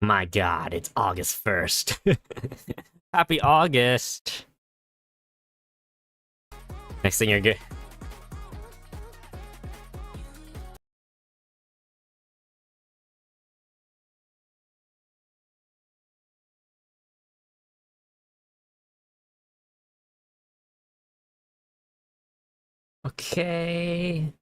my god, it's August 1st. Happy August. Next thing you're good. Okay.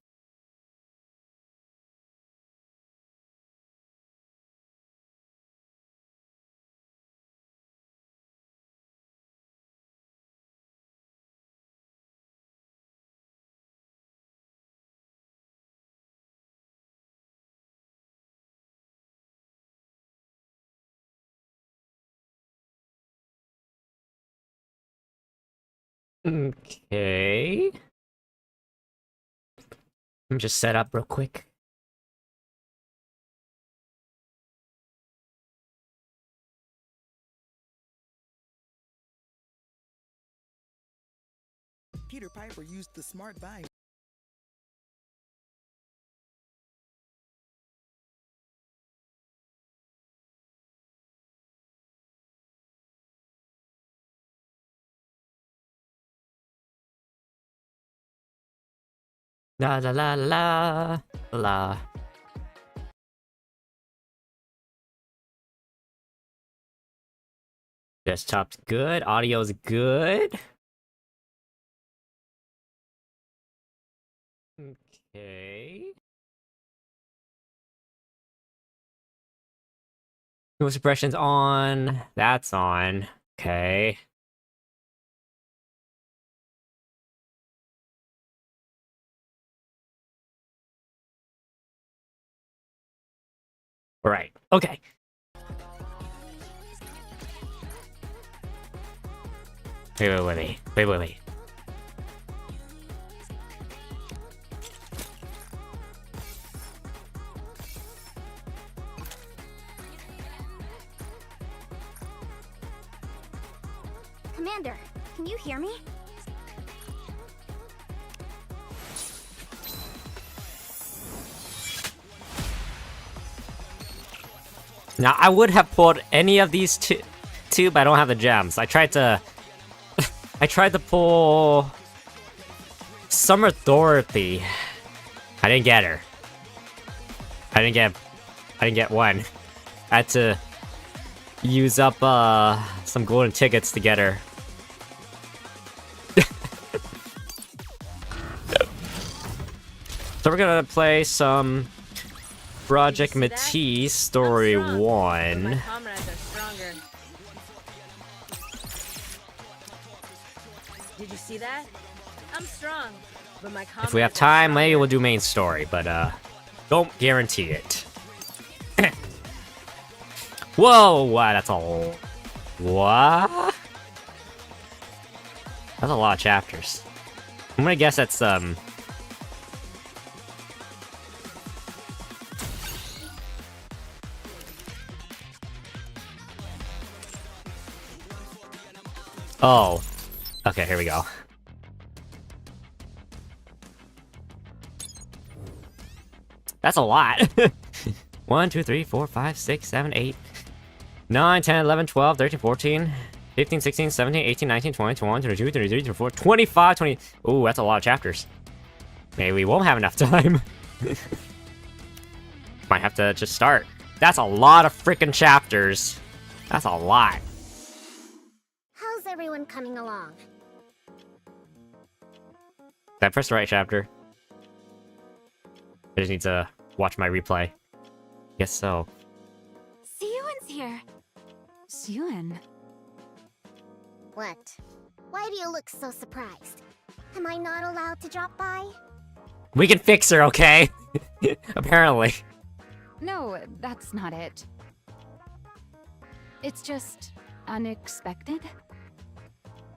Okay. Let me just set up real quick. Peter Piper used the smart vine. La la la la la. Desktop's good, audio's good. Okay. No suppression's on. That's on. Okay. Right. Okay. Wait. Commander, can you hear me? Now, I would have pulled any of these two, but I don't have the gems. I tried to... I tried to pull... Summer Dorothy. I didn't get her. I didn't get one. I had to use up, some golden tickets to get her. So we're gonna play some Project Matisse Story 1. Did you see that? I'm strong, but my If we have time, maybe we'll do main story, but don't guarantee it. Whoa, wow, that's all. What? That's a lot of chapters. I'm gonna guess that's Oh. Okay, here we go. That's a lot. 1, 2, 3, 4, 5, 6, 7, 8, 9, 10, 11, 12, 13, 14, 15, 16, 17, 18, 19, 20, 21, 22, 23, 24, 25, 20. Ooh, that's a lot of chapters. Maybe we won't have enough time. Might have to just start. That's a lot of freaking chapters. That's a lot. How's everyone coming along? Did I press the right chapter? I just need to watch my replay. Guess so. Siyuan's here. Siyuan? What? Why do you look so surprised? Am I not allowed to drop by? We can fix her, okay? Apparently. No, that's not it. It's just unexpected.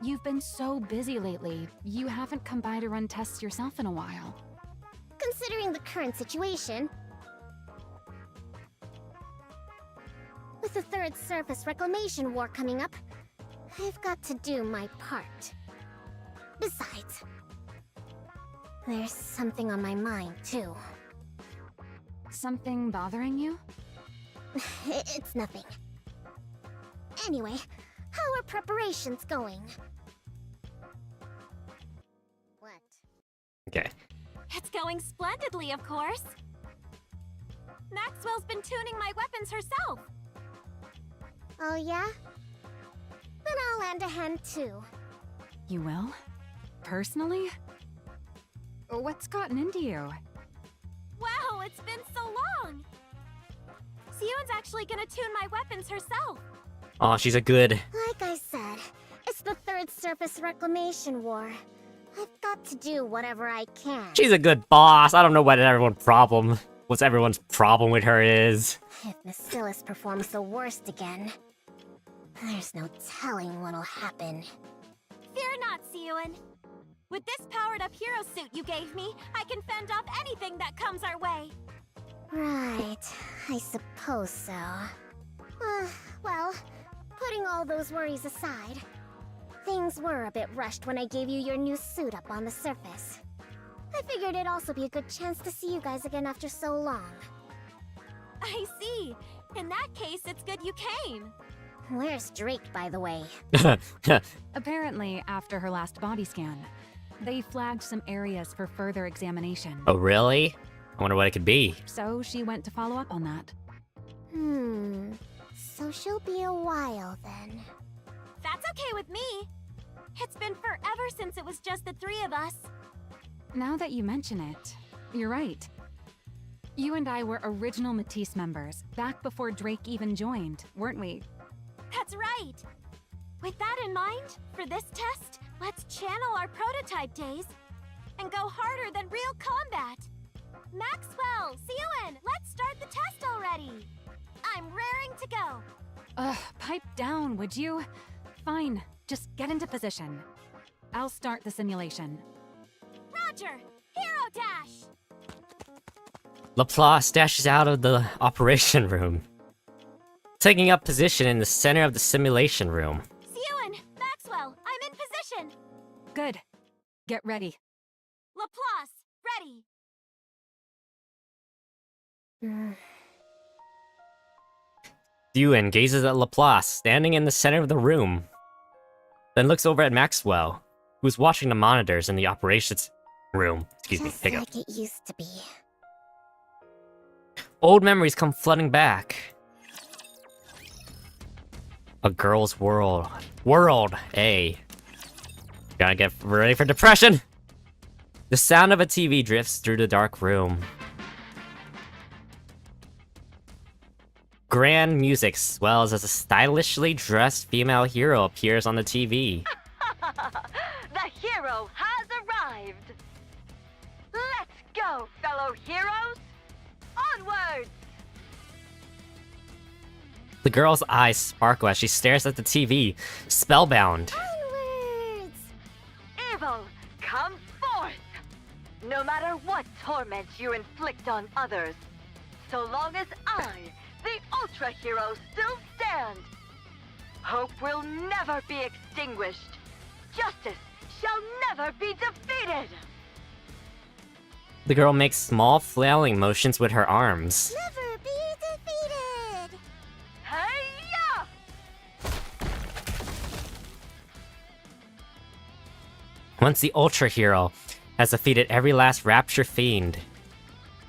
You've been so busy lately, you haven't come by to run tests yourself in a while. Considering the current situation, with the Third Surface Reclamation War coming up, I've got to do my part. Besides, there's something on my mind, too. Something bothering you? It's nothing. Anyway, how are preparations going? What? Okay. It's going splendidly, of course. Maxwell's been tuning my weapons herself. Oh yeah? Then I'll lend a hand too. You will? Personally? What's gotten into you? Wow, it's been so long. Siyun's actually gonna tune my weapons herself. Oh, she's a good. Like I said, it's the Third Surface Reclamation War. I've got to do whatever I can. She's a good boss. I don't know what's everyone's problem with her is. If Bacillus performs the worst again, there's no telling what'll happen. Fear not, Siyun. With this powered-up hero suit you gave me, I can fend off anything that comes our way. Right, I suppose so. Well, putting all those worries aside, things were a bit rushed when I gave you your new suit up on the surface. I figured it'd also be a good chance to see you guys again after so long. I see. In that case, it's good you came. Where's Drake, by the way? Apparently, after her last body scan, they flagged some areas for further examination. Oh, really? I wonder what it could be. So she went to follow up on that. So she'll be a while then. That's okay with me. It's been forever since it was just the three of us. Now that you mention it, you're right. You and I were original Matisse members, back before Drake even joined, weren't we? That's right. With that in mind, for this test, let's channel our prototype days and go harder than real combat. Maxwell, Siyun, let's start the test already. I'm raring to go. Ugh, pipe down, would you? Fine, just get into position. I'll start the simulation. Roger, Hero Dash. Laplace dashes out of the operation room, taking up position in the center of the simulation room. Siyun, Maxwell, I'm in position. Good. Get ready. Laplace, ready. Siyun gazes at Laplace, standing in the center of the room, then looks over at Maxwell, who's watching the monitors in the operations room. Excuse me, Just hiccup. like it used to be. Old memories come flooding back. A girl's world. World, A. Gotta get ready for depression! The sound of a TV drifts through the dark room. Grand music swells as a stylishly dressed female hero appears on the TV. The hero has arrived! Let's go, fellow heroes! Onwards! The girl's eyes sparkle as she stares at the TV, spellbound. Onwards! Evil, come forth! No matter what torment you inflict on others, so long as I, the Ultra Hero, still stand, hope will never be extinguished. Justice shall never be defeated! The girl makes small flailing motions with her arms. Never be defeated! Hey-ya! Once the Ultra Hero has defeated every last Rapture Fiend,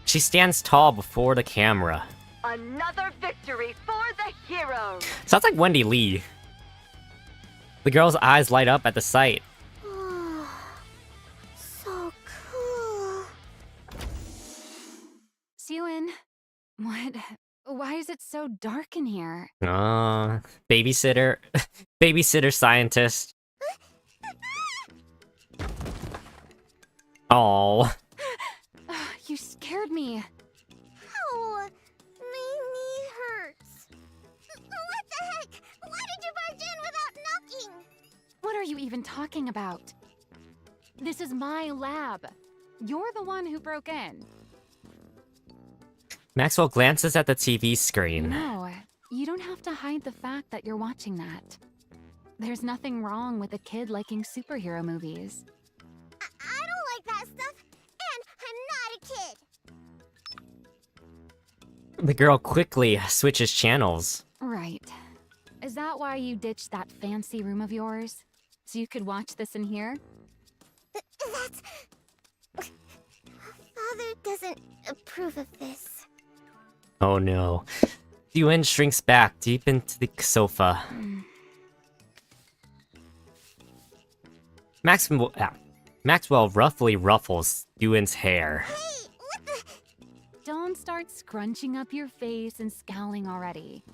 she stands tall before the camera. Another victory for the heroes! Sounds like Wendy Lee. The girl's eyes light up at the sight. So cool. Siyun, what? Why is it so dark in here? Babysitter. Babysitter scientist. Oh. You scared me. Ow! My knee hurts. What the heck? Why did you barge in without knocking? What are you even talking about? This is my lab. You're the one who broke in. Maxwell glances at the TV screen. No, you don't have to hide the fact that you're watching that. There's nothing wrong with a kid liking superhero movies. I don't like that stuff, and I'm not a kid. The girl quickly switches channels. Right. Is that why you ditched that fancy room of yours? So you could watch this in here? That's... Father doesn't approve of this. Oh no. Yuen shrinks back deep into the sofa. Maxwell roughly ruffles Yuen's hair. Hey, what the... Don't start scrunching up your face and scowling already.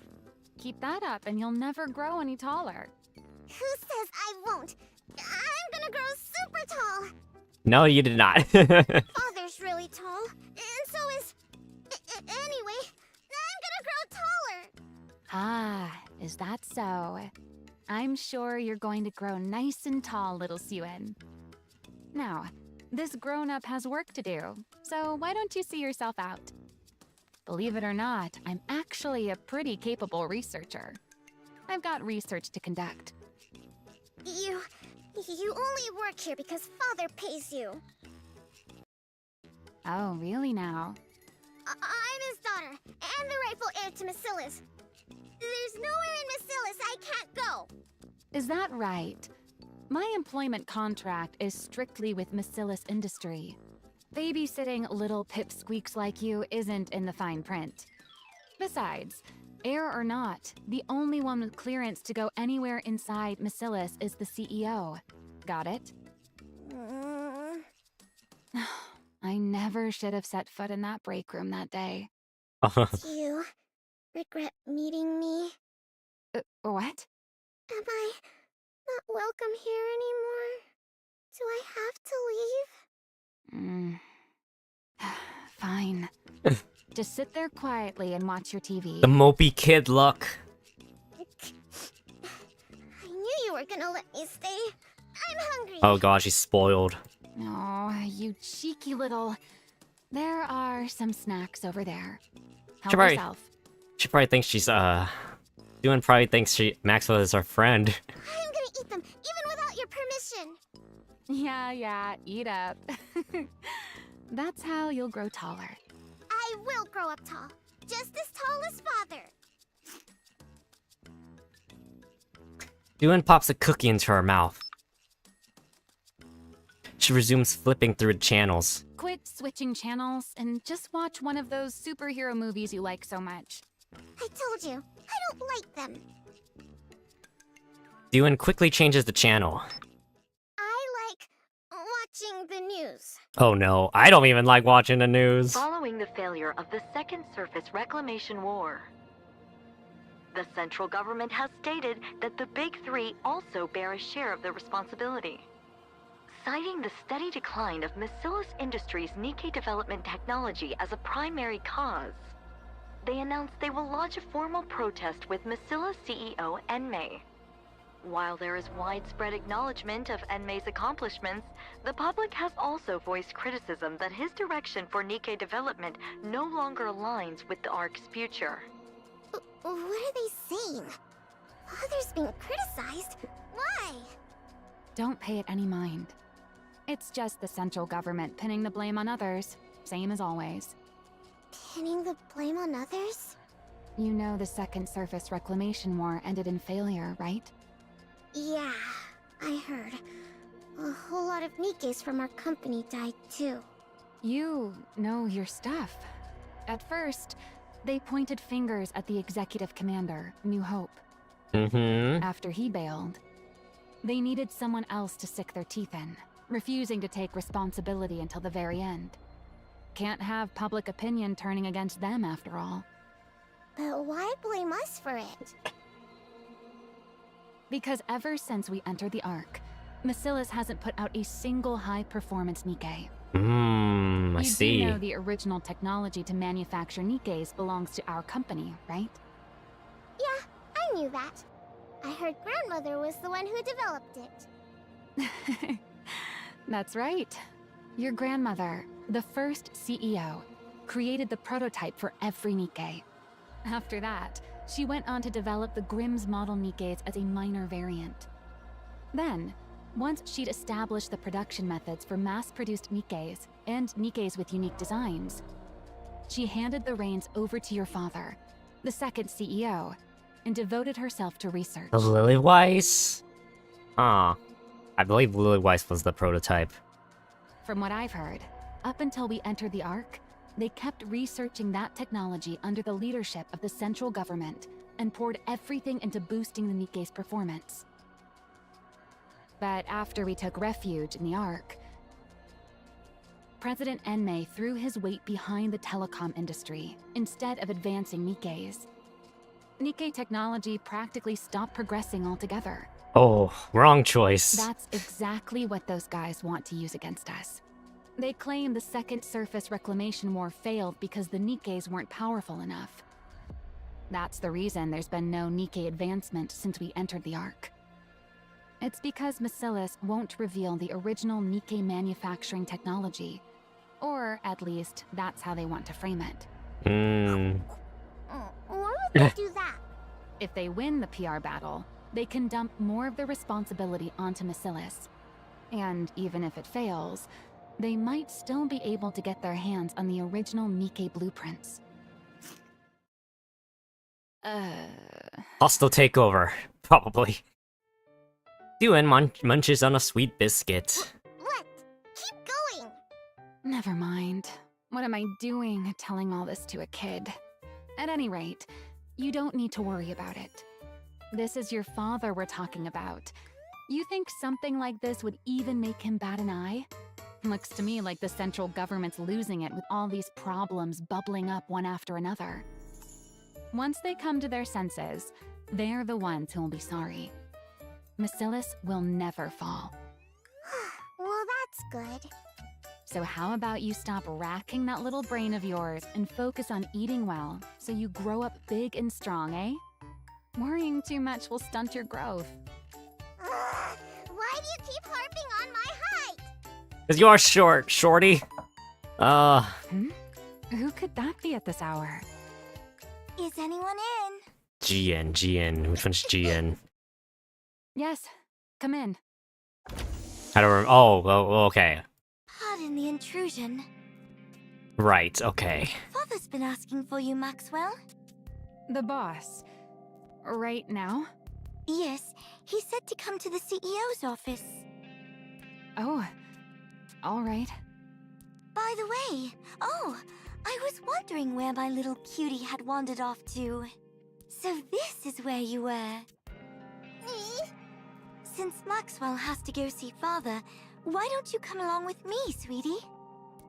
Keep that up and you'll never grow any taller. Who says I won't? I'm gonna grow super tall. No, you did not. Father's really tall, and so is... Anyway, I'm gonna grow taller. Ah, is that so? I'm sure you're going to grow nice and tall, little Yuen. Now, this grown-up has work to do, so why don't you see yourself out? Believe it or not, I'm actually a pretty capable researcher. I've got research to conduct. You only work here because Father pays you. Oh, really now? I'm his daughter, and the rightful heir to Macilla's. There's nowhere in Macilla's I can't go. Is that right? My employment contract is strictly with Macilla's Industry. Babysitting little pipsqueaks like you isn't in the fine print. Besides, heir or not, the only one with clearance to go anywhere inside Macilla's is the CEO. Got it? I never should have set foot in that break room that day. Do you regret meeting me? What? Am I not welcome here anymore? Do I have to leave? Fine. Just sit there quietly and watch your TV. The mopey kid look. I knew you were gonna let me stay. I'm hungry. Oh gosh, she's spoiled. Oh, you cheeky little... There are some snacks over there. Help Sure. yourself. She probably thinks she's, Yuen probably thinks Maxwell is our friend. I'm gonna eat them, even without your permission. Yeah, eat up. That's how you'll grow taller. I will grow up tall. Just as tall as Father. Yuen pops a cookie into her mouth. She resumes flipping through channels. Quit switching channels and just watch one of those superhero movies you like so much. I told you, I don't like them. Yuen quickly changes the channel. I like watching the news. Oh no, I don't even like watching the news. Following the failure of the Second Surface Reclamation War, the central government has stated that the Big Three also bear a share of the responsibility. Citing the steady decline of Macilla's Industries' Nikke development technology as a primary cause, they announced they will lodge a formal protest with Macilla's CEO Enmei. While there is widespread acknowledgement of Enmei's accomplishments, the public has also voiced criticism that his direction for Nikke development no longer aligns with the ARC's future. What are they saying? Father's being criticized? Why? Don't pay it any mind. It's just the central government pinning the blame on others, same as always. Pinning the blame on others? You know the Second Surface Reclamation War ended in failure, right? Yeah, I heard. A whole lot of Nikkes from our company died too. You know your stuff. At first, they pointed fingers at the executive commander, New Hope. After he bailed, they needed someone else to stick their teeth in, refusing to take responsibility until the very end. Can't have public opinion turning against them after all. But why blame us for it? Because ever since we entered the Ark, Macilla's hasn't put out a single high-performance Nikke. I see. You do know the original technology to manufacture Nikkes belongs to our company, right? Yeah, I knew that. I heard Grandmother was the one who developed it. That's right. Your grandmother, the first CEO, created the prototype for every Nikke. After that, she went on to develop the Grimm's model Nikkes as a minor variant. Then, once she'd established the production methods for mass-produced Nikkes and Nikkes with unique designs, she handed the reins over to your father, the second CEO, and devoted herself to research. The Lillyweiss? Ah, I believe Lillyweiss was the prototype. From what I've heard, up until we entered the Ark, they kept researching that technology under the leadership of the central government and poured everything into boosting the Nikke's performance. But after we took refuge in the Ark, President Enmei threw his weight behind the telecom industry instead of advancing Nikke's. Nikke technology practically stopped progressing altogether. Oh, wrong choice. That's exactly what those guys want to use against us. They claim the second surface reclamation war failed because the Nikkes weren't powerful enough. That's the reason there's been no Nikke advancement since we entered the Ark. It's because Macilis won't reveal the original Nikke manufacturing technology. Or, at least, that's how they want to frame it. Why would they do that? If they win the PR battle, they can dump more of the responsibility onto Macilis. And even if it fails, they might still be able to get their hands on the original Nikke blueprints. Hostile takeover, probably. Siwon munches on a sweet biscuit. What? Keep going! Never mind. What am I doing telling all this to a kid? At any rate, you don't need to worry about it. This is your father we're talking about. You think something like this would even make him bat an eye? Looks to me like the central government's losing it with all these problems bubbling up one after another. Once they come to their senses, they're the ones who will be sorry. Macilis will never fall. Well, that's good. So how about you stop racking that little brain of yours and focus on eating well so you grow up big and strong, eh? Worrying too much will stunt your growth. Why do you keep harping on my height? Cause you're short, shorty. Who could that be at this hour? Is anyone in? GN. Which one's GN? Yes, come in. I don't remember. Oh, okay. Pardon the intrusion. Right, okay. Father's been asking for you, Maxwell. The boss. Right now? Yes, he said to come to the CEO's office. Oh, all right. By the way, I was wondering where my little cutie had wandered off to. So this is where you were. Since Maxwell has to go see Father, why don't you come along with me, sweetie?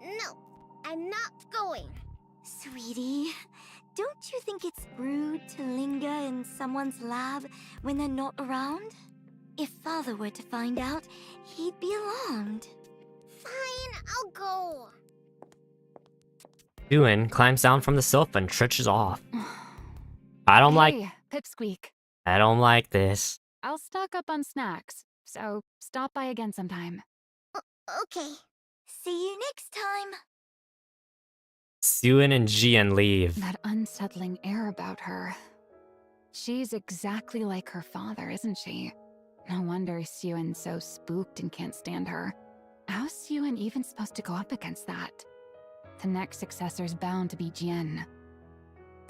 No, I'm not going. Sweetie, don't you think it's rude to linger in someone's lab when they're not around? If Father were to find out, he'd be alarmed. Fine, I'll go. Siwon climbs down from the sofa and trudges off. I don't like Pipsqueak. I don't like this. I'll stock up on snacks, so stop by again sometime. Okay. See you next time. Siwon and Jian leave. That unsettling air about her. She's exactly like her father, isn't she? No wonder Siwon's so spooked and can't stand her. How's Siwon even supposed to go up against that? The next successor's bound to be Jian.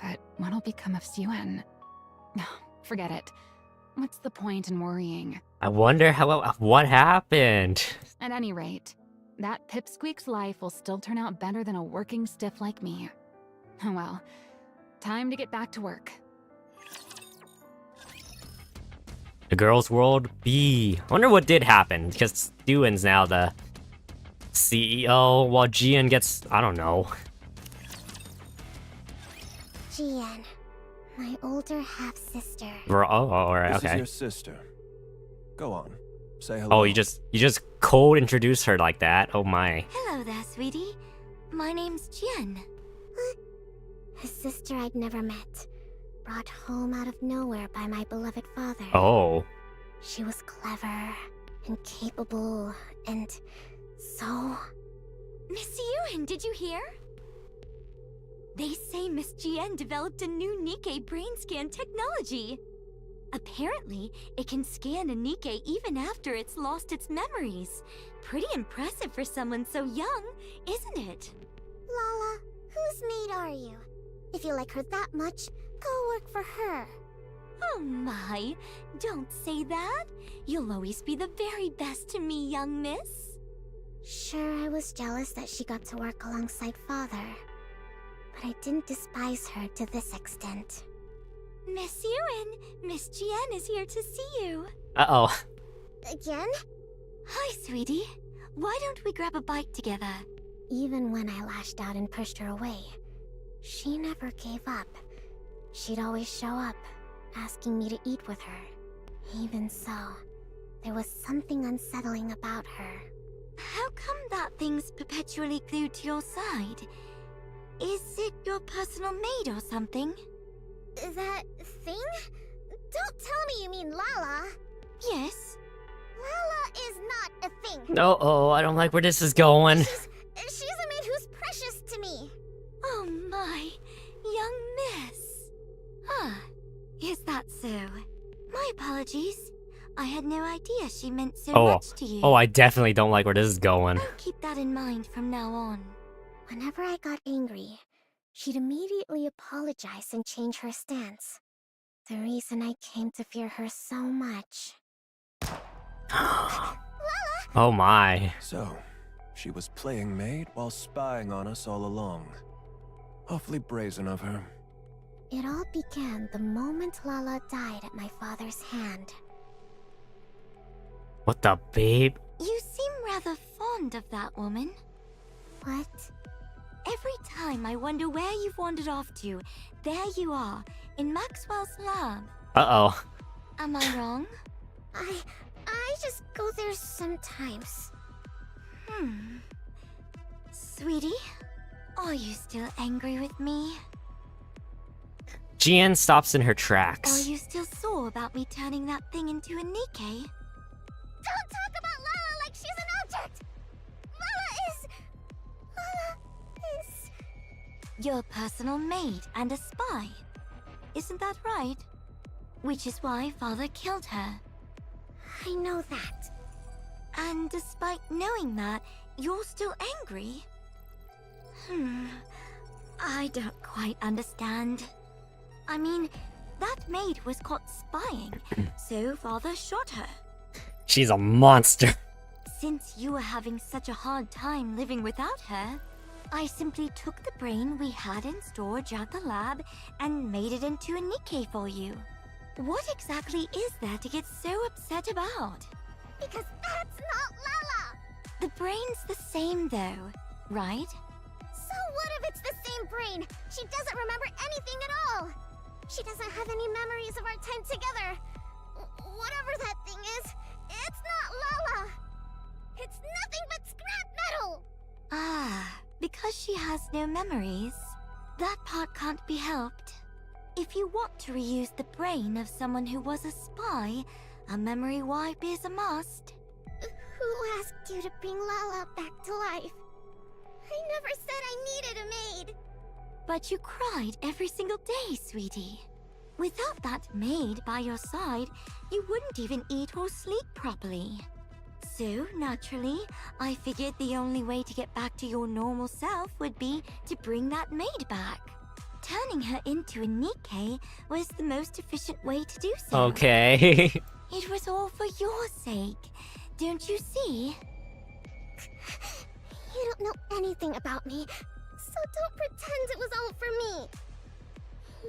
But what'll become of Siwon? Forget it. What's the point in worrying? I wonder what happened. At any rate, that Pipsqueak's life will still turn out better than a working stiff like me. Oh well, time to get back to work. The girls' world B. Wonder what did happen, because Siwon's now the CEO, while Jian gets, I don't know. Jian, my older half-sister. Alright, This is okay. your sister. Go on, say hello. Oh, you just cold introduce her like that? Oh my. Hello there, sweetie. My name's Jen. A sister I'd never met. Brought home out of nowhere by my beloved father. Oh. She was clever and capable and so... Miss Yuen, did you hear? They say Miss Jen developed a new Nikke brain scan technology. Apparently, it can scan a Nikke even after it's lost its memories. Pretty impressive for someone so young, isn't it? Lala, Whose maid are you? If you like her that much, go work for her. Oh my, don't say that. You'll always be the very best to me, young miss. Sure, I was jealous that she got to work alongside father. But I didn't despise her to this extent. Miss Ewan, Miss Jian is here to see you. Uh-oh. Again? Hi, sweetie. Why don't we grab a bite together? Even when I lashed out and pushed her away, she never gave up. She'd always show up, asking me to eat with her. Even so, there was something unsettling about her. How come that thing's perpetually glued to your side? Is it your personal maid or something? That thing? Don't tell me you mean Lala. Yes. Lala is not a thing. Oh, I don't like where this is going. She's a maid who's precious to me. Oh my, young miss. Ah, is that so? My apologies. I had no idea she meant so much to you. Oh, I definitely don't like where this is going. I'll keep that in mind from now on. Whenever I got angry, she'd immediately apologize and change her stance. The reason I came to fear her so much. Oh my. So, she was playing maid while spying on us all along. Awfully brazen of her. It all began the moment Lala died at my father's hand. What the babe? You seem rather fond of that woman. What? Every time I wonder where you've wandered off to, there you are, in Maxwell's lab. Uh-oh. Am I wrong? I just go there sometimes. Sweetie, are you still angry with me? Jian stops in her Are tracks. you still sore about me turning that thing into a Nikke? Don't talk about Lala like she's an object! Lala is... Your personal maid and a spy. Isn't that right? Which is why Father killed her. I know that. And despite knowing that, you're still angry? I don't quite understand. I mean, that maid was caught spying, so Father shot her. She's a monster. Since you were having such a hard time living without her, I simply took the brain we had in storage at the lab and made it into a Nikke for you. What exactly is there to get so upset about? Because that's not Lala! The brain's the same though, right? So what if it's the same brain? She doesn't remember anything at all! She doesn't have any memories of our time together. Whatever that thing is, it's not Lala! It's nothing but scrap metal! Ah, because she has no memories. That part can't be helped. If you want to reuse the brain of someone who was a spy, a memory wipe is a must. Who asked you to bring Lala back to life? I never said I needed a maid! But you cried every single day, sweetie. Without that maid by your side, you wouldn't even eat or sleep properly. So, naturally, I figured the only way to get back to your normal self would be to bring that maid back. Turning her into a Nikke was the most efficient way to do so. Okay. It was all for your sake. Don't you see? You don't know anything about me, so don't pretend it was all for me.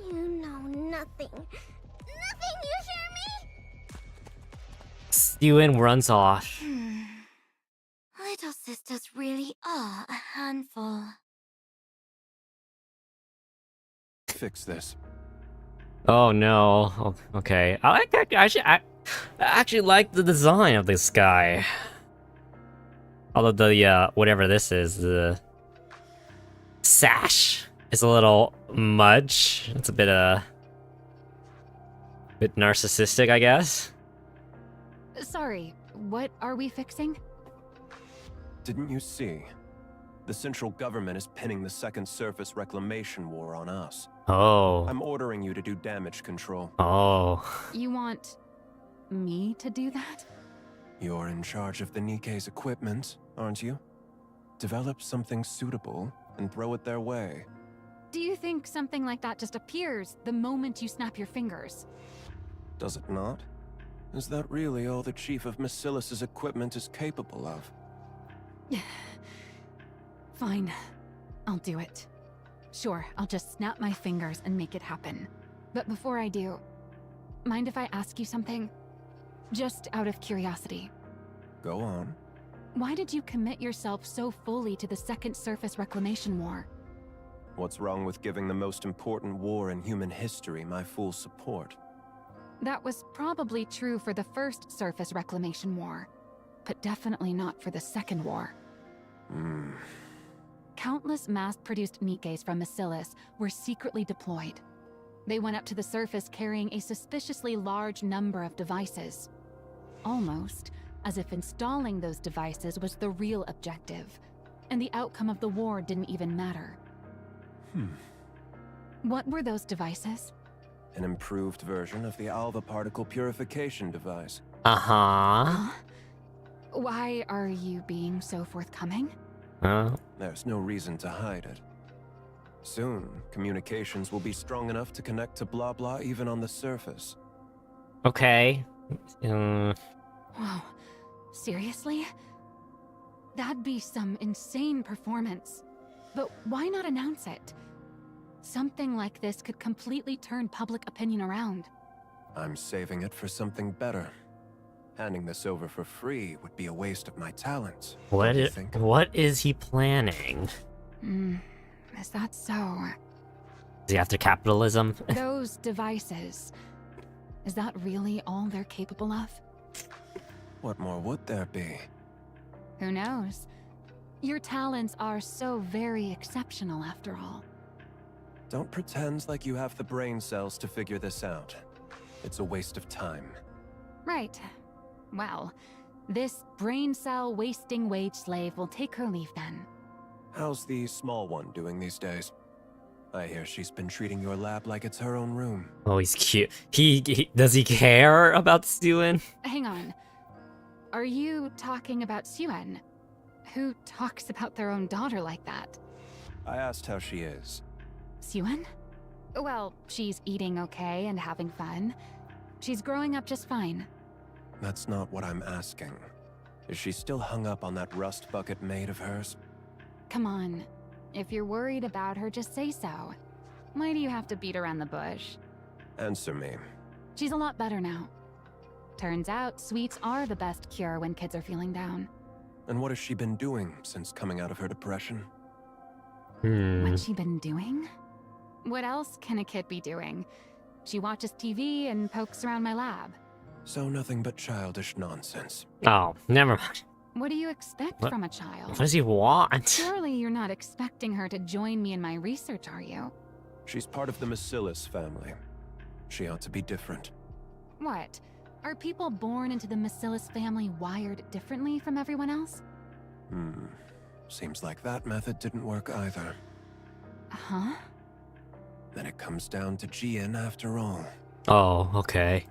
You know nothing. Nothing, you hear me? Ewan runs off. Little sisters really are a handful. Fix this. Oh no. Okay. I actually like the design of this guy. Although the whatever this is, the sash is a little much. It's a bit narcissistic, I guess. Sorry, what are we fixing? Didn't you see? The central government is pinning the second surface reclamation war on us. Oh. I'm ordering you to do damage control. Oh. You want me to do that? You're in charge of the Nikke's equipment, aren't you? Develop something suitable, and throw it their way. Do you think something like that just appears the moment you snap your fingers? Does it not? Is that really all the Chief of Massilis's equipment is capable of? Fine. I'll do it. Sure, I'll just snap my fingers and make it happen. But before I do, mind if I ask you something? Just out of curiosity. Go on. Why did you commit yourself so fully to the Second Surface Reclamation War? What's wrong with giving the most important war in human history my full support? That was probably true for the First Surface Reclamation War, but definitely not for the Second War. Countless mass-produced Nikkes from Massilis were secretly deployed. They went up to the surface carrying a suspiciously large number of devices. Almost as if installing those devices was the real objective, and the outcome of the war didn't even matter. What were those devices? An improved version of the Alva particle purification device. Uh-huh. Why are you being so forthcoming? There's no reason to hide it. Soon, communications will be strong enough to connect to blah blah even on the surface. Okay. Whoa. Seriously? That'd be some insane performance. But why not announce it? Something like this could completely turn public opinion around. I'm saving it for something better. Handing this over for free would be a waste of my talents. What don't you is, think? what is he planning? Is that so? Is he after capitalism? Those devices, is that really all they're capable of? What more would there be? Who knows? Your talents are so very exceptional after all. Don't pretend like you have the brain cells to figure this out. It's a waste of time. Right. Well, this brain cell wasting wage slave will take her leave then. How's the small one doing these days? I hear she's been treating your lab like it's her own room. Oh, he's cute. Does he care about Suen? Hang on. Are you talking about Suen? Who talks about their own daughter like that? I asked how she is. Suen? Well, she's eating okay and having fun. She's growing up just fine. That's not what I'm asking. Is she still hung up on that rust bucket maid of hers? Come on. If you're worried about her, just say so. Why do you have to beat around the bush? Answer me. She's a lot better now. Turns out, sweets are the best cure when kids are feeling down. And what has she been doing since coming out of her depression? What's she been doing? What else can a kid be doing? She watches TV and pokes around my lab. So nothing but childish nonsense. Oh, never mind. What do you expect What? from a child? What does he want? Surely you're not expecting her to join me in my research, are you? She's part of the Massilis family. She ought to be different. What? Are people born into the Massilis family wired differently from everyone else? Seems like that method didn't work either. Huh? Then it comes down to Jian after all. Oh, okay.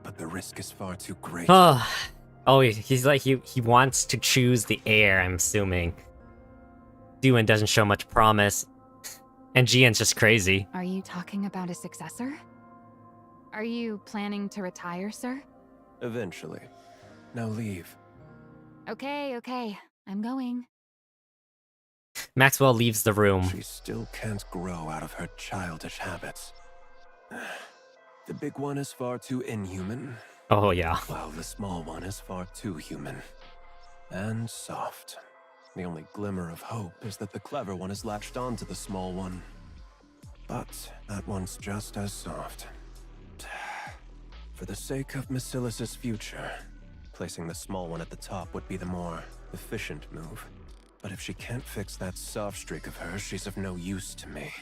But the risk is far too great. Oh, he's like, he wants to choose the heir, I'm assuming. Suen doesn't show much promise. And Jian's just crazy. Are you talking about a successor? Are you planning to retire, sir? Eventually. Now leave. Okay. I'm going. Maxwell leaves the room. She still can't grow out of her childish habits. The big one is far too inhuman, Oh, yeah. while the small one is far too human. And soft. The only glimmer of hope is that the clever one is latched onto the small one. But that one's just as soft. For the sake of Massilis's future, placing the small one at the top would be the more efficient move. But if she can't fix that soft streak of hers, she's of no use to me.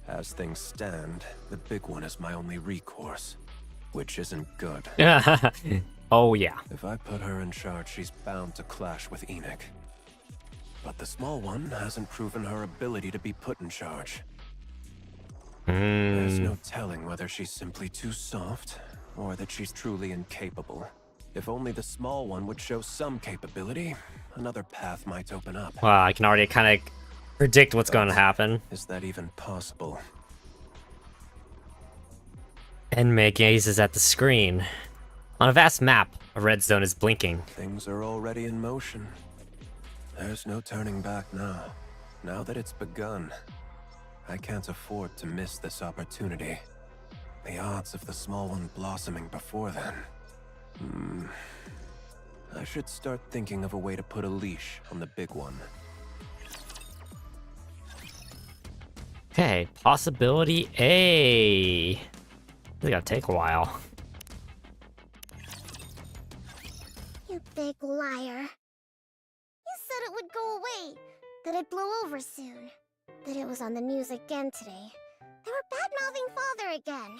As things stand, the big one is my only recourse, which isn't good. Oh, yeah. If I put her in charge, she's bound to clash with Enoch. But the small one hasn't proven her ability to be put in charge. There's no telling whether she's simply too soft, or that she's truly incapable. If only the small one would show some capability, another path might open up. Well, I can already kind of predict what's going to happen. Is that even possible? Enmei gazes at the screen. On a vast map, a red zone is blinking. Things are already in motion. There's no turning back now. Now that it's begun, I can't afford to miss this opportunity. The odds of the small one blossoming before then. I should start thinking of a way to put a leash on the big one. Okay, possibility A. It's gonna take a while. You big liar. You said it would go away, that it'd blow over soon, that it was on the news again today. They were bad-mouthing Father again.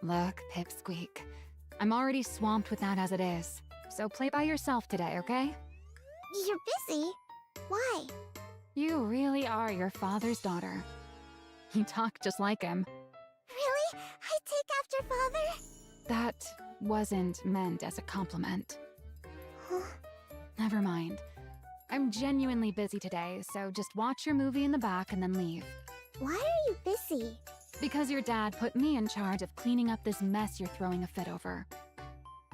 Look, Pipsqueak. I'm already swamped with that as it is. So play by yourself today, okay? You're busy? Why? You really are your father's daughter. You talk just like him. Really? I take after Father? That wasn't meant as a compliment. Never mind. I'm genuinely busy today, so just watch your movie in the back and then leave. Why are you busy? Because your dad put me in charge of cleaning up this mess you're throwing a fit over.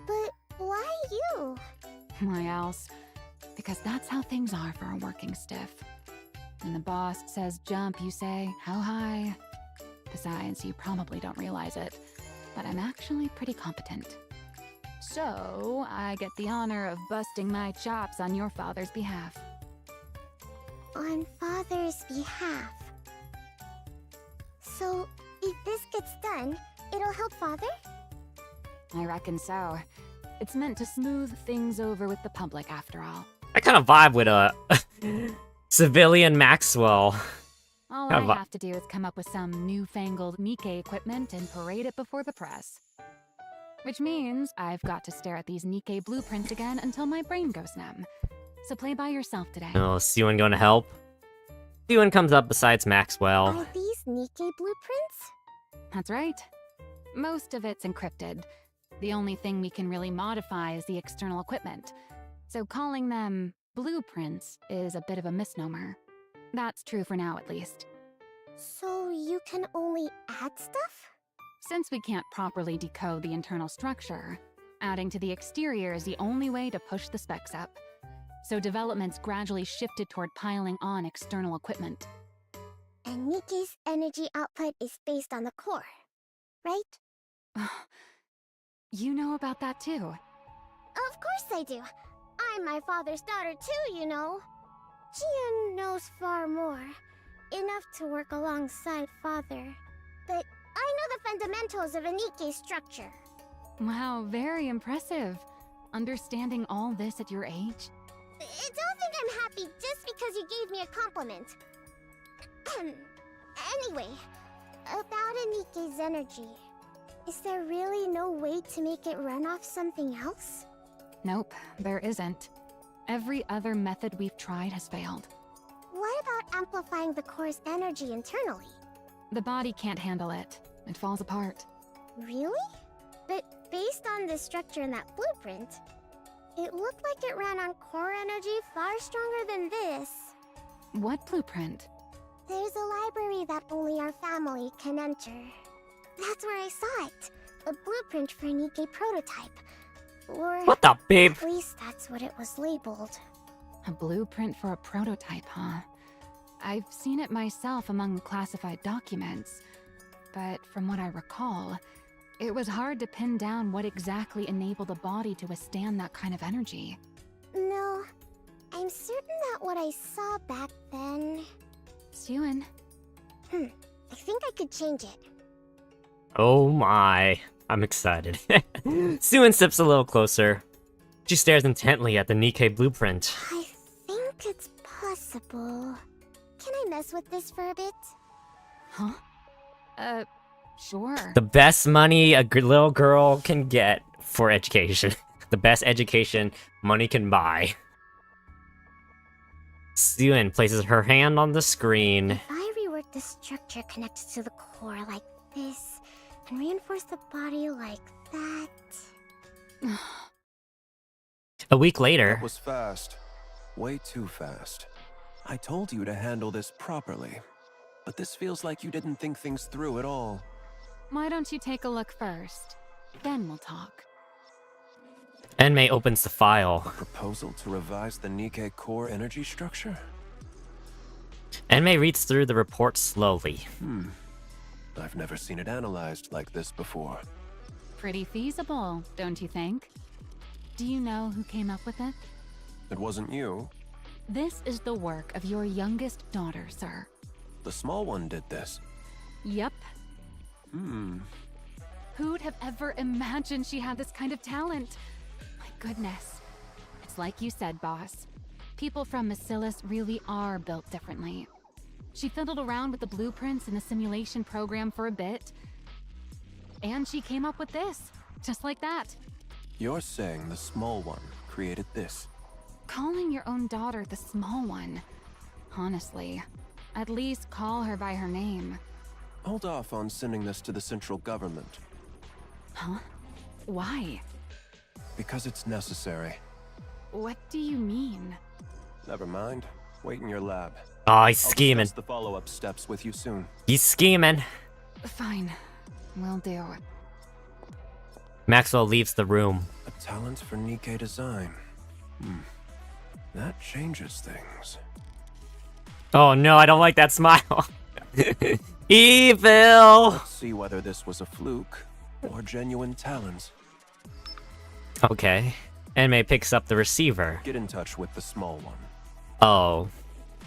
But why you? Why else? Because that's how things are for a working stiff. When the boss says jump, you say, how high? Besides, you probably don't realize it, but I'm actually pretty competent. So, I get the honor of busting my chops on your father's behalf. On Father's behalf. So, if this gets done, it'll help Father? I reckon so. It's meant to smooth things over with the public, after all. I kind of vibe with a civilian Maxwell. All I have to do is come up with some newfangled Nikke equipment and parade it before the press. Which means I've got to stare at these Nikke blueprints again until my brain goes numb. So play by yourself today. Oh, Siwon gonna help? Siwon comes up besides Maxwell. Are these Nikke blueprints? That's right. Most of it's encrypted. The only thing we can really modify is the external equipment. So calling them blueprints is a bit of a misnomer. That's true for now, at least. So you can only add stuff? Since we can't properly decode the internal structure, adding to the exterior is the only way to push the specs up. So development's gradually shifted toward piling on external equipment. And Nikke's energy output is based on the core, right? You know about that too? Of course I do. I'm my father's daughter too, you know. Jian knows far more. Enough to work alongside Father. But I know the fundamentals of a Nikke structure. Wow, very impressive. Understanding all this at your age? Don't think I'm happy just because you gave me a compliment. Anyway, about a Nikke's energy. Is there really no way to make it run off something else? Nope, there isn't. Every other method we've tried has failed. What about amplifying the core's energy internally? The body can't handle it. It falls apart. Really? But based on the structure in that blueprint, it looked like it ran on core energy far stronger than this. What blueprint? There's a library that only our family can enter. That's where I saw it. A blueprint for a Nikke prototype. Or What the babe? at least that's what it was labeled. A blueprint for a prototype, huh? I've seen it myself among the classified documents, but from what I recall, it was hard to pin down what exactly enabled the body to withstand that kind of energy. No, I'm certain that what I saw back then... Siwon. I think I could change it. Oh my. I'm excited. Siwon steps a little closer. She stares intently at the Nikke blueprint. I think it's possible. Can I mess with this for a bit? Huh? Sure. The best money a little girl can get for education. The best education money can buy. Siwon places her hand on the screen. If I rework the structure connected to the core like this, and reinforce the body like that... A week later. That was fast. Way too fast. I told you to handle this properly, but this feels like you didn't think things through at all. Why don't you take a look first? Then we'll talk. Enmei opens the file. A proposal to revise the Nikke core energy structure? Enmei reads through the report slowly. I've never seen it analyzed like this before. Pretty feasible, don't you think? Do you know who came up with it? It wasn't you. This is the work of your youngest daughter, sir. The small one did this. Yep. Who'd have ever imagined she had this kind of talent? My goodness. It's like you said, boss. People from Macilis really are built differently. She fiddled around with the blueprints in the simulation program for a bit, and she came up with this, just like that. You're saying the small one created this? Calling your own daughter the small one. Honestly, at least call her by her name. Hold off on sending this to the central government. Huh? Why? Because it's necessary. What do you mean? Never mind. Wait in your lab. Oh, he's I'll scheming. discuss the follow-up steps with you soon. He's scheming. Fine. Will do. Maxwell leaves the room. A talent for Nikke design. That changes things. Oh no, I don't like that smile. Evil! Let's see whether this was a fluke or genuine talent. Okay. Enmei picks up the receiver. Get in touch with the small one. Oh,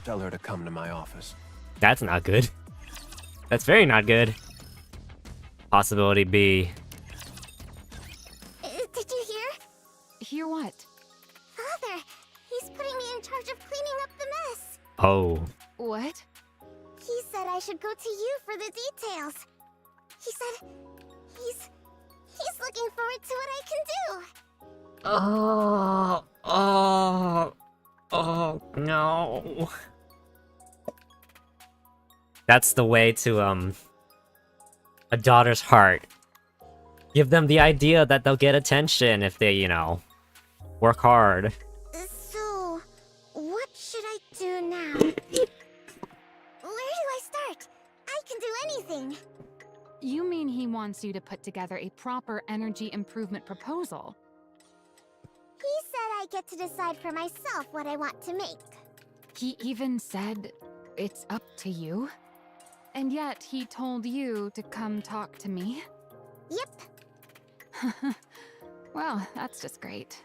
Tell her to come to my office. that's not good. That's very not good. Possibility B. Did you hear? Hear what? Father, he's putting me in charge of cleaning up the mess. Oh. What? He said I should go to you for the details. He said he's looking forward to what I can do. Oh no. That's the way to a daughter's heart. Give them the idea that they'll get attention if they, work hard. So, what should I do now? Where do I start? I can do anything. You mean he wants you to put together a proper energy improvement proposal? He said I get to decide for myself what I want to make. He even said it's up to you? And yet he told you to come talk to me? Yep. Well, that's just great.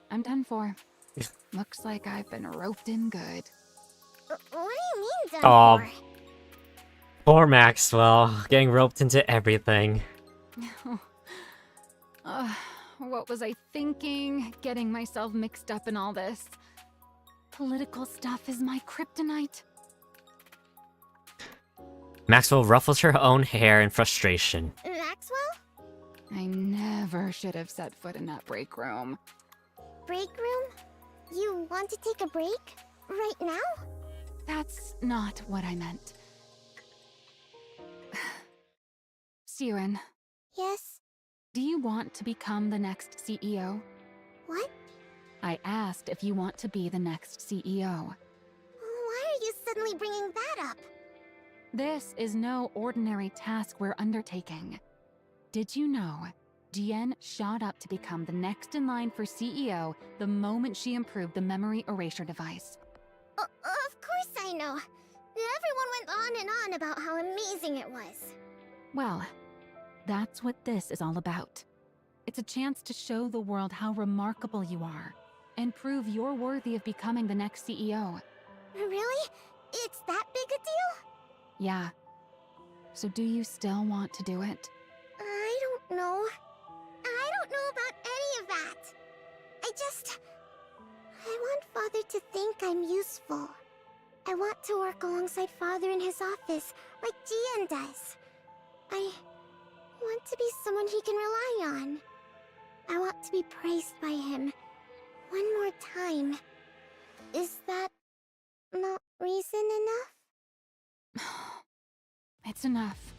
I'm done for. Looks like I've been roped in good. What do you mean done Aw. for? Poor Maxwell, getting roped into everything. What was I thinking? Getting myself mixed up in all this. Political stuff is my kryptonite. Maxwell ruffles her own hair in frustration. Maxwell? I never should have set foot in that break room. Break room? You want to take a break? Right now? That's not what I meant. Siren, Yes. do you want to become the next CEO? What? I asked if you want to be the next CEO. Why are you suddenly bringing that up? This is no ordinary task we're undertaking. Did you know Jian shot up to become the next in line for CEO the moment she improved the memory erasure device? Of course I know. Everyone went on and on about how amazing it was. Well, that's what this is all about. It's a chance to show the world how remarkable you are and prove you're worthy of becoming the next CEO. Really? It's that big a deal? Yeah. So do you still want to do it? I don't know. I don't know about any of that. I want Father to think I'm useful. I want to work alongside Father in his office, like Jian does. I want to be someone he can rely on. I want to be praised by him. One more time. Is that not reason enough? It's enough.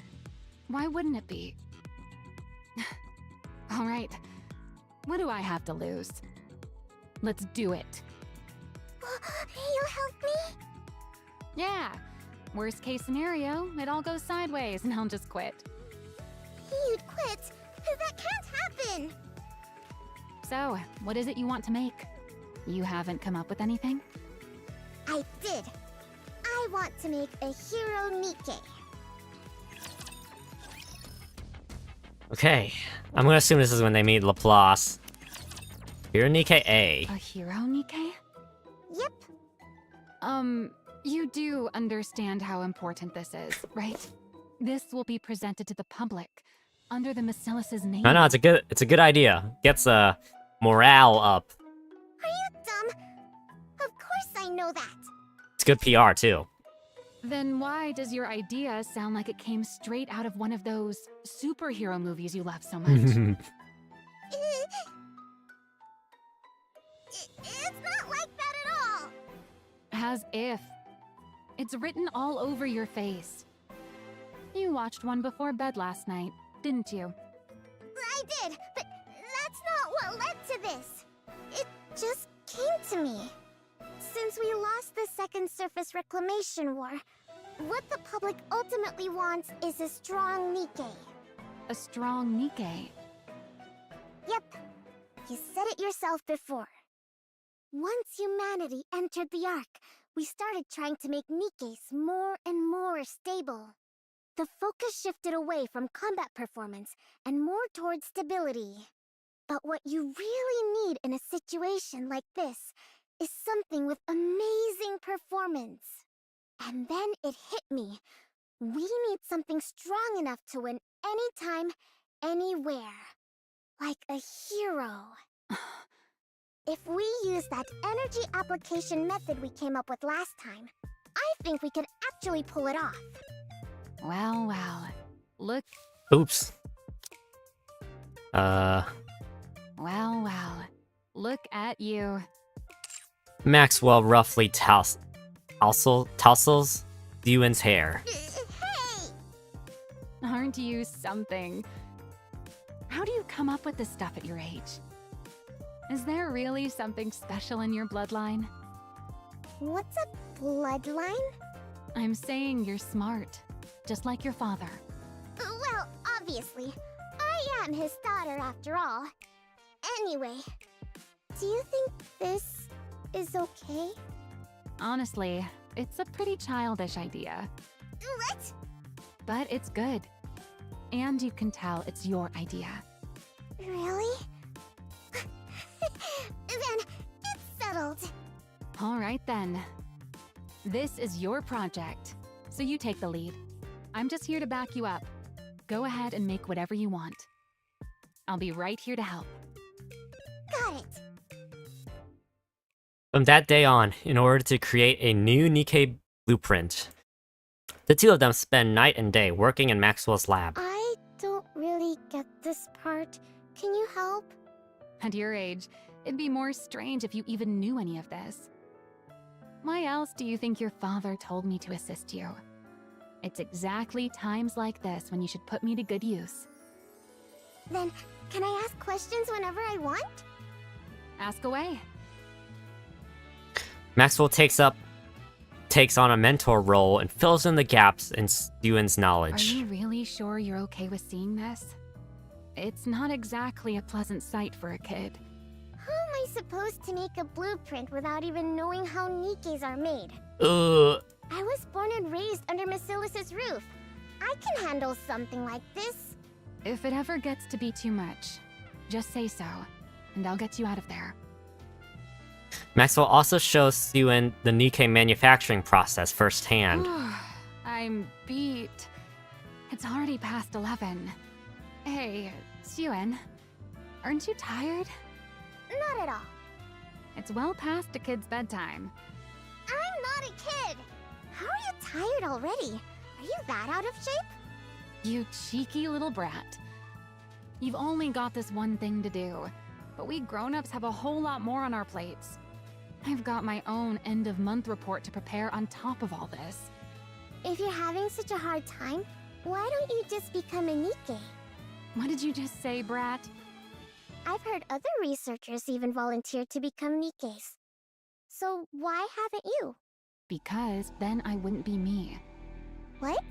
Why wouldn't it be? All right. What do I have to lose? Let's do it. You'll help me? Yeah. Worst case scenario, it all goes sideways and I'll just quit. You'd quit? That can't happen! So, what is it you want to make? You haven't come up with anything? I did. I want to make a hero Nikke. Okay, I'm gonna assume this is when they meet Laplace. Hero Nikke A. A hero, Nikke? Yep. You do understand how important this is, right? This will be presented to the public under the Basilis's name. No, it's a good idea. Gets morale up. Are you dumb? Of course I know that. It's good PR too. Then why does your idea sound like it came straight out of one of those superhero movies you love so much? It's not like that at all. As if. It's written all over your face. You watched one before bed last night, didn't you? I did, but that's not what led to this. It just came to me. Since we lost the Second Surface Reclamation War, what the public ultimately wants is a strong Nikke. A strong Nikke. Yep. You said it yourself before. Once humanity entered the Ark, we started trying to make Nikkes more and more stable. The focus shifted away from combat performance and more towards stability. But what you really need in a situation like this is something with amazing performance. And then it hit me. We need something strong enough to win anytime, anywhere. Like a hero. If we use that energy application method we came up with last time, I think we could actually pull it off. Well. Look. Oops. Well. Look at you. Maxwell roughly tousles Yuen's hair. Hey! Aren't you something? How do you come up with this stuff at your age? Is there really something special in your bloodline? What's a bloodline? I'm saying you're smart, just like your father. Well, obviously. I am his daughter after all. Anyway, do you think this is okay? Honestly, it's a pretty childish idea. What? But it's good. And you can tell it's your idea. Really? Then it's settled. All right then. This is your project, so you take the lead. I'm just here to back you up. Go ahead and make whatever you want. I'll be right here to help. Got it. From that day on, in order to create a new Nikke blueprint, the two of them spend night and day working in Maxwell's lab. I don't really get this part. Can you help? At your age, it'd be more strange if you even knew any of this. Why else do you think your father told me to assist you? It's exactly times like this when you should put me to good use. Then, can I ask questions whenever I want? Ask away. Maxwell takes on a mentor role and fills in the gaps in Yuen's Are knowledge. you really sure you're okay with seeing this? It's not exactly a pleasant sight for a kid. How am I supposed to make a blueprint without even knowing how Nikkes are made? I was born and raised under Basilis's roof. I can handle something like this. If it ever gets to be too much, just say so, and I'll get you out of there. Maxwell also shows Yuen the Nikke manufacturing process firsthand. I'm beat. It's already past 11. Hey, Yuen, aren't you tired? Not at all. It's well past a kid's bedtime. I'm not a kid. How are you tired already? Are you that out of shape? You cheeky little brat. You've only got this one thing to do, but we grown-ups have a whole lot more on our plates. I've got my own end-of-month report to prepare on top of all this. If you're having such a hard time, why don't you just become a Nikke? What did you just say, brat? I've heard other researchers even volunteer to become Nikkes. So why haven't you? because then I wouldn't be me. What?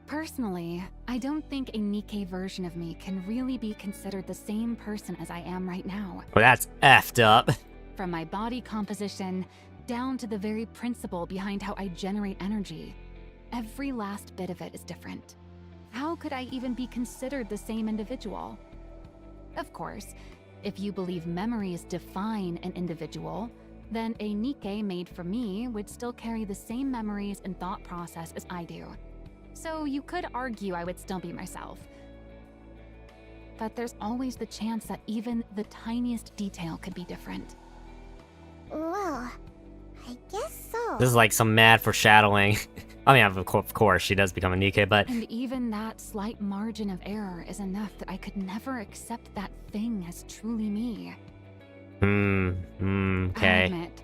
Personally, I don't think a Nikke version of me can really be considered the same person as I am right now. Well, that's effed up. From my body composition, down to the very principle behind how I generate energy. Every last bit of it is different. How could I even be considered the same individual? Of course, if you believe memories define an individual, then a Nikke made for me would still carry the same memories and thought process as I do. So you could argue I would still be myself. But there's always the chance that even the tiniest detail could be different. Well, I guess so. This is like some mad foreshadowing. I mean, of course, she does become a Nikke, but... And even that slight margin of error is enough that I could never accept that thing as truly me. Okay. I admit,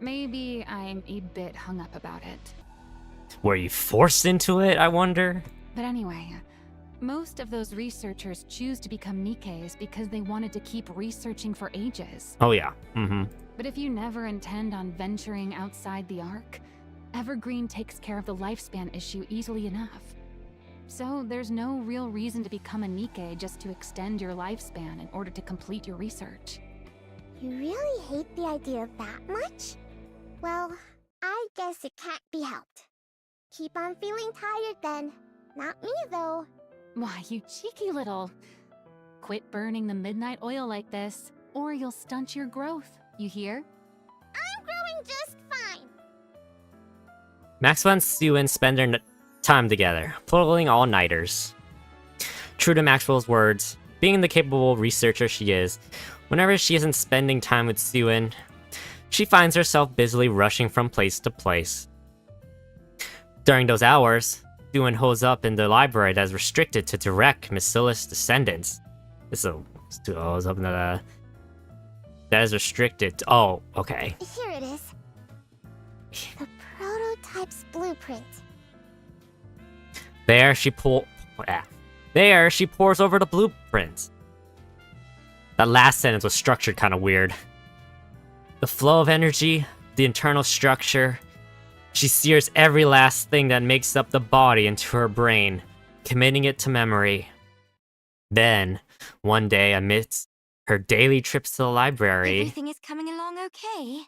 maybe I'm a bit hung up about it. Were you forced into it, I wonder? But anyway, most of those researchers choose to become Nikkes because they wanted to keep researching for ages. Oh yeah, But if you never intend on venturing outside the Ark, Evergreen takes care of the lifespan issue easily enough. So there's no real reason to become a Nikke just to extend your lifespan in order to complete your research. You really hate the idea that much? Well, I guess it can't be helped. Keep on feeling tired then. Not me, though. Why, you cheeky little... Quit burning the midnight oil like this, or you'll stunt your growth, you hear? I'm growing just fine. Maxwell and Suen spend their time together, pulling all-nighters. True to Maxwell's words, being the capable researcher she is, whenever she isn't spending time with Suen, she finds herself busily rushing from place to place. During those hours, Suen holds up in the library that is restricted to direct Miscellus descendants. That is restricted. Oh, okay. Here it is. The prototype's blueprint. There she pours over the blueprint. That last sentence was structured kind of weird. The flow of energy, the internal structure. She sears every last thing that makes up the body into her brain, committing it to memory. Then, one day amidst her daily trips to the library, Everything is coming along okay.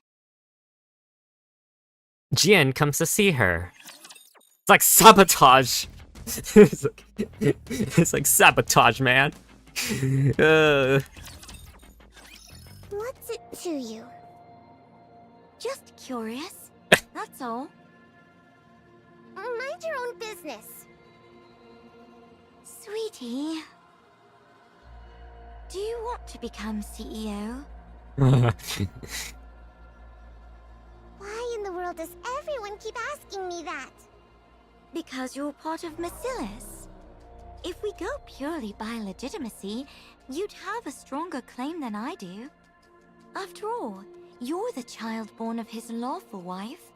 Jin comes to see her. It's like sabotage. it's like sabotage, man. What's it to you? Just curious. That's all. Mind your own business. Sweetie, do you want to become CEO? Why in the world does everyone keep asking me that? Because you're part of Miscellus. If we go purely by legitimacy, you'd have a stronger claim than I do. After all, you're the child born of his lawful wife.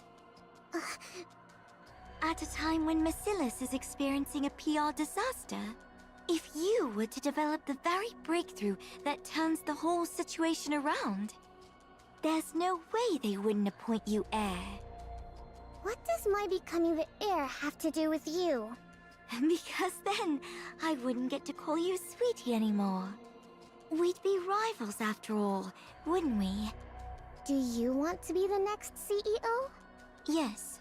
At a time when Miscellus is experiencing a PR disaster, if you were to develop the very breakthrough that turns the whole situation around, there's no way they wouldn't appoint you heir. What does my becoming the heir have to do with you? Because then, I wouldn't get to call you Sweetie anymore. We'd be rivals after all, wouldn't we? Do you want to be the next CEO? Yes.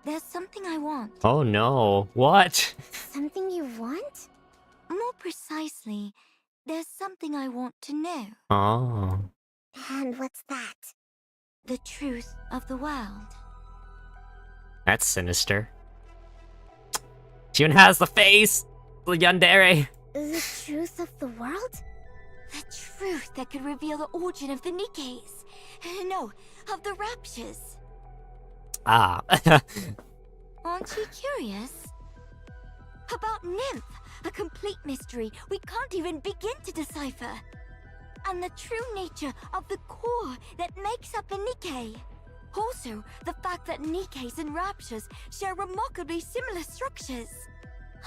There's something I want. Oh no, what? Something you want? More precisely, there's something I want to know. Oh. And what's that? The truth of the world. That's sinister. She even has the face! The yandere! The truth of the world? The truth that could reveal the origin of the Nikkes. No, of the Raptures. Ah. Aren't you curious? About Nymph, a complete mystery we can't even begin to decipher. And the true nature of the core that makes up a Nikke. Also, the fact that Nikkes and Raptures share remarkably similar structures.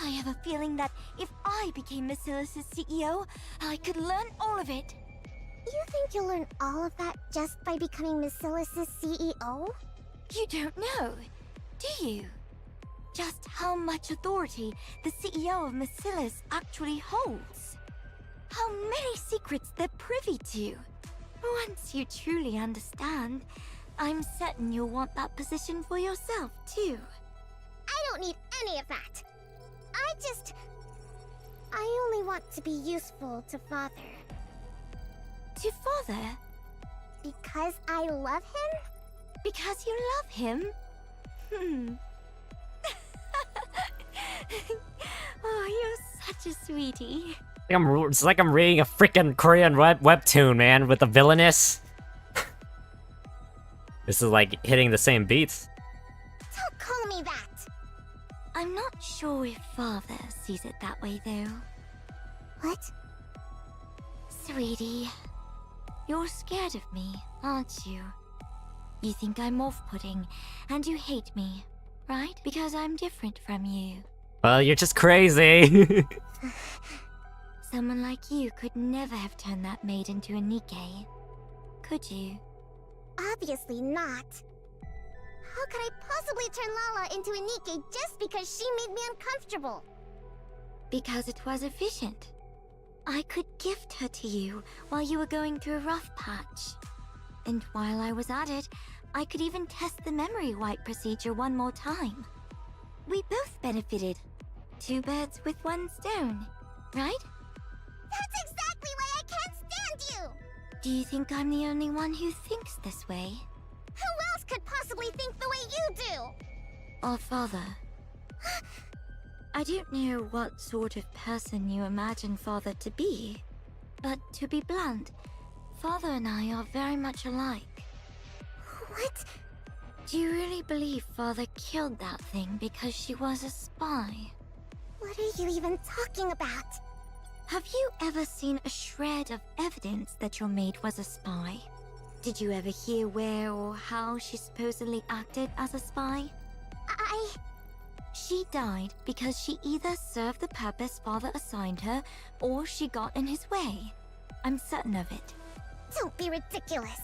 I have a feeling that if I became Miscellus' CEO, I could learn all of it. You think you'll learn all of that just by becoming Miscellus' CEO? You don't know, do you? Just how much authority the CEO of Macilis actually holds. How many secrets they're privy to. Once you truly understand, I'm certain you'll want that position for yourself, too. I don't need any of that. I only want to be useful to Father. To Father? Because I love him? Because you love him? Oh, you're such a sweetie. It's like I'm reading a freaking Korean webtoon, man, with the villainous. This is like hitting the same beats. Don't call me that. I'm not sure if Father sees it that way, though. What? Sweetie, you're scared of me, aren't you? You think I'm off-putting, and you hate me, right? Because I'm different from you. Well, you're just crazy. Someone like you could never have turned that maid into a Nikke. Could you? Obviously not. How could I possibly turn Lala into a Nikke just because she made me uncomfortable? Because it was efficient. I could gift her to you while you were going through a rough patch. And while I was at it, I could even test the memory wipe procedure one more time. We both benefited. 2 birds with 1 stone, right? That's exactly why I can't stand you! Do you think I'm the only one who thinks this way? Who else could possibly think the way you do? Our Father. I don't know what sort of person you imagine Father to be, but to be blunt, Father and I are very much alike. What? Do you really believe Father killed that thing because she was a spy? What are you even talking about? Have you ever seen a shred of evidence that your maid was a spy? Did you ever hear where or how she supposedly acted as a spy? She died because she either served the purpose Father assigned her, or she got in his way. I'm certain of it. Don't be ridiculous.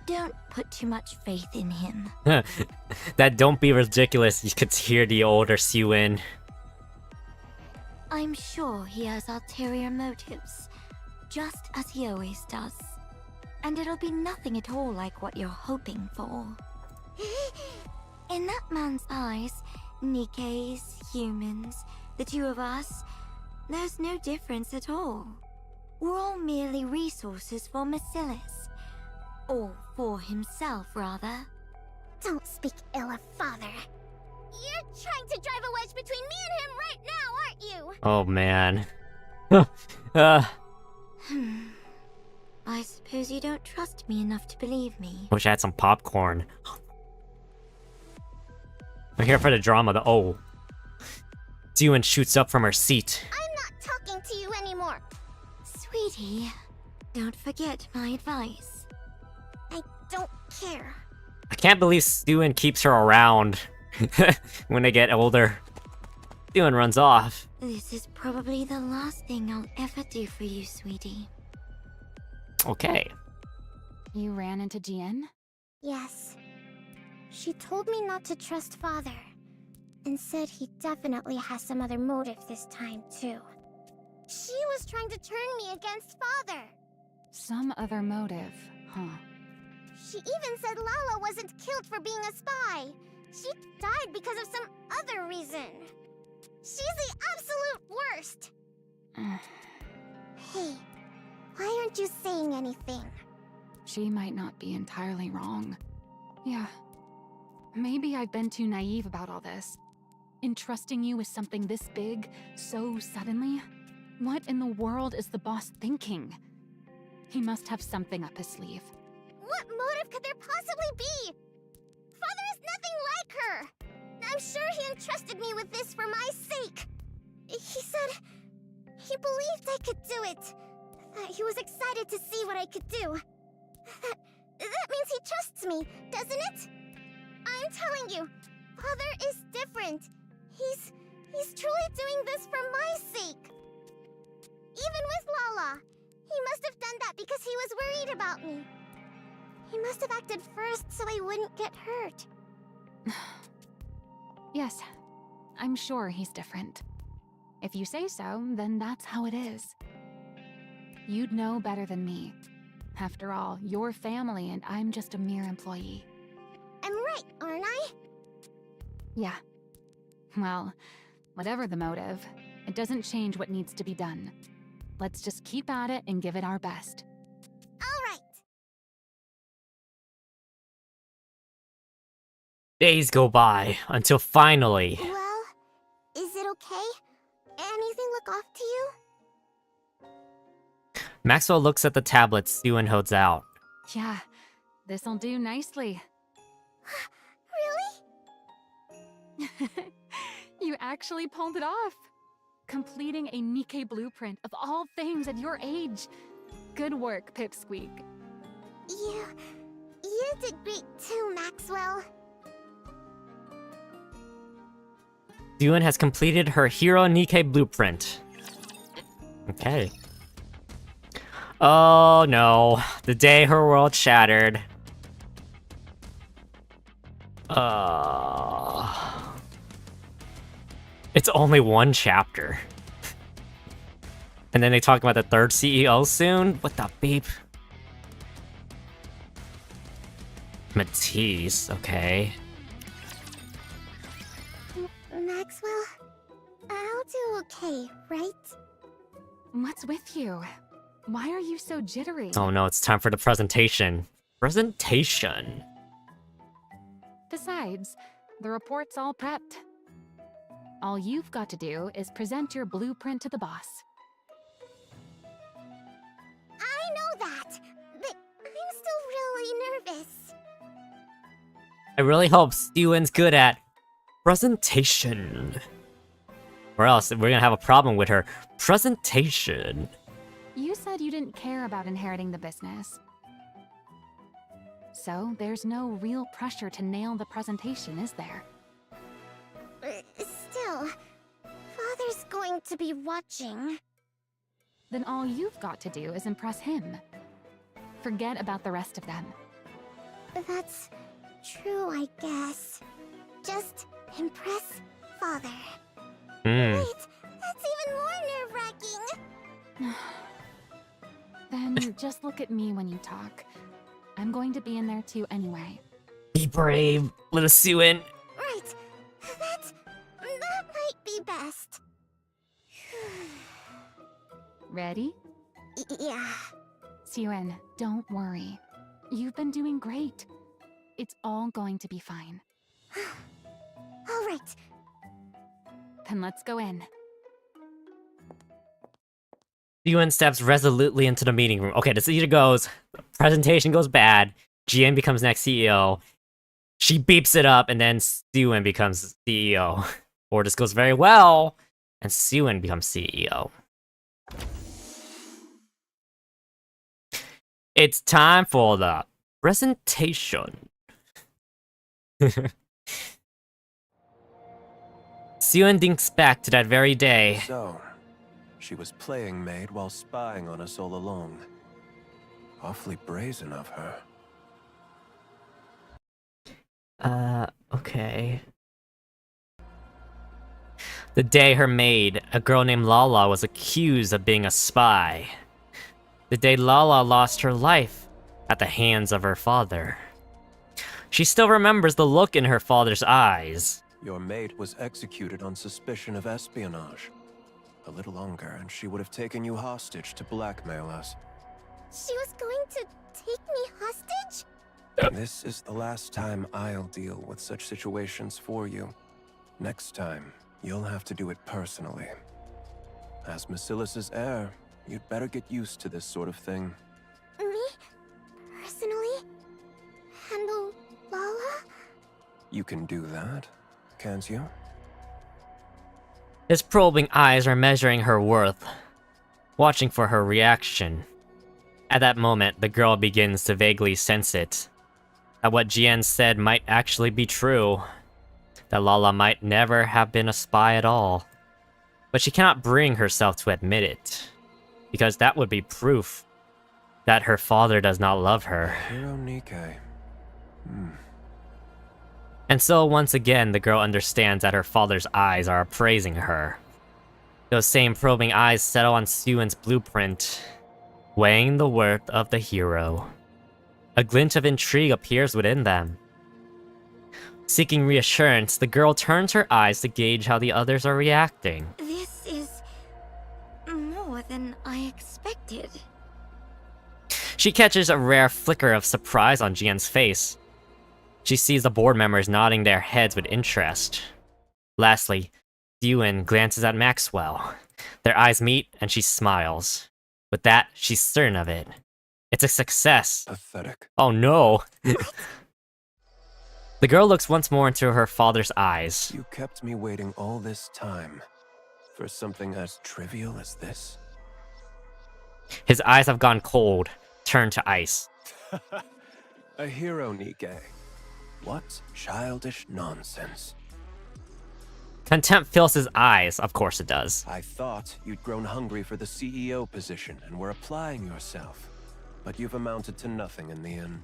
Don't put too much faith in him. That don't be ridiculous, you could hear the older Siwon. I'm sure he has ulterior motives, just as he always does. And it'll be nothing at all like what you're hoping for. In that man's eyes, Nikke's, humans, the 2 of us, there's no difference at all. We're all merely resources for Macilis. Or for himself, rather. Don't speak ill of Father. You're trying to drive a wedge between me and him right now, aren't you? Oh man. I suppose you don't trust me enough to believe me. Wish I had some popcorn. I'm here for the drama. Oh. Siwon shoots up from her seat. I'm not talking to you anymore. Sweetie, don't forget my advice. I don't care. I can't believe Siwon keeps her around when they get older. Siwon runs off. This is probably the last thing I'll ever do for you, sweetie. Okay. You ran into Jien? Yes. She told me not to trust Father, and said he definitely has some other motive this time, too. She was trying to turn me against Father. Some other motive, huh? She even said Lala wasn't killed for being a spy. She died because of some other reason. She's the absolute worst. Hey, why aren't you saying anything? She might not be entirely wrong. Yeah. Maybe I've been too naive about all this. Entrusting you with something this big, so suddenly? What in the world is the boss thinking? He must have something up his sleeve. What motive could there possibly be? Father is nothing like her! I'm sure he entrusted me with this for my sake. He said he believed I could do it. That he was excited to see what I could do. That means he trusts me, doesn't it? I'm telling you, Father is different. He's truly doing this for my sake. Even with Lala, he must have done that because he was worried about me. He must have acted first so I wouldn't get hurt. Yes, I'm sure he's different. If you say so, then that's how it is. You'd know better than me. After all, you're family and I'm just a mere employee. I'm right, aren't I? Yeah. Well, whatever the motive, it doesn't change what needs to be done. Let's just keep at it and give it our best. All right. Days go by until finally. Well, is it okay? Anything look off to you? Maxwell looks at the tablet Sue-in holds out. Yeah, this'll do nicely. Really? You actually pulled it off. Completing a Nikke blueprint of all things at your age. Good work, Pipsqueak. You did great too, Maxwell. Sue-in has completed her Hero Nikke blueprint. Okay. Oh no, the day her world shattered. It's only one chapter. And then they talk about the third CEO soon? What the beep? Matisse, okay. Maxwell, I'll do okay, right? What's with you? Why are you so jittery? Oh no, it's time for the presentation. Presentation. Besides, the report's all prepped. All you've got to do is present your blueprint to the boss. I know that, but I'm still really nervous. I really hope Sue-in's good at presentation. Or else we're gonna have a problem with her presentation. You said you didn't care about inheriting the business. So there's no real pressure to nail the presentation, is there? Still, Father's going to be watching. Then all you've got to do is impress him. Forget about the rest of them. That's true, I guess. Just impress Father. Wait, that's even more nerve-wracking. Then just look at me when you talk. I'm going to be in there too anyway. Be brave, little Sue-in. Right. That might be best. Ready? Yeah. Sue-in, don't worry. You've been doing great. It's all going to be fine. All right. Then let's go in. Sue-in steps resolutely into the meeting room. Okay, this either goes, presentation goes bad, GM becomes next CEO, she beeps it up, and then Sue-in becomes CEO. Or this goes very well, and Sue-in becomes CEO. It's time for the presentation. Sue-in thinks back to that very day. So, she was playing maid while spying on us all along. Awfully brazen of her. Okay. The day her maid, a girl named Lala, was accused of being a spy. The day Lala lost her life at the hands of her father. She still remembers the look in her father's eyes. Your maid was executed on suspicion of espionage. A little longer, and she would have taken you hostage to blackmail us. She was going to take me hostage? This is the last time I'll deal with such situations for you. Next time, you'll have to do it personally. As Basilis's heir, you'd better get used to this sort of thing. Me? Personally? Handle Lala? You can do that, can't you? His probing eyes are measuring her worth, watching for her reaction. At that moment, the girl begins to vaguely sense it. That what Jian said might actually be true. That Lala might never have been a spy at all. But she cannot bring herself to admit it, because that would be proof that her father does not love her. Hero Nikke. And so once again, the girl understands that her father's eyes are appraising her. Those same probing eyes settle on Suin's blueprint, weighing the worth of the hero. A glint of intrigue appears within them. Seeking reassurance, the girl turns her eyes to gauge how the others are reacting. This is more than I expected. She catches a rare flicker of surprise on Jian's face. She sees the board members nodding their heads with interest. Lastly, Yuan glances at Maxwell. Their eyes meet, and she smiles. With that, she's certain of it. It's a success. Pathetic. Oh no. The girl looks once more into her father's eyes. You kept me waiting all this time for something as trivial as this? His eyes have gone cold, turned to ice. A hero, Nikke. What childish nonsense. Contempt fills his eyes, of course it does. I thought you'd grown hungry for the CEO position and were applying yourself. But you've amounted to nothing in the end.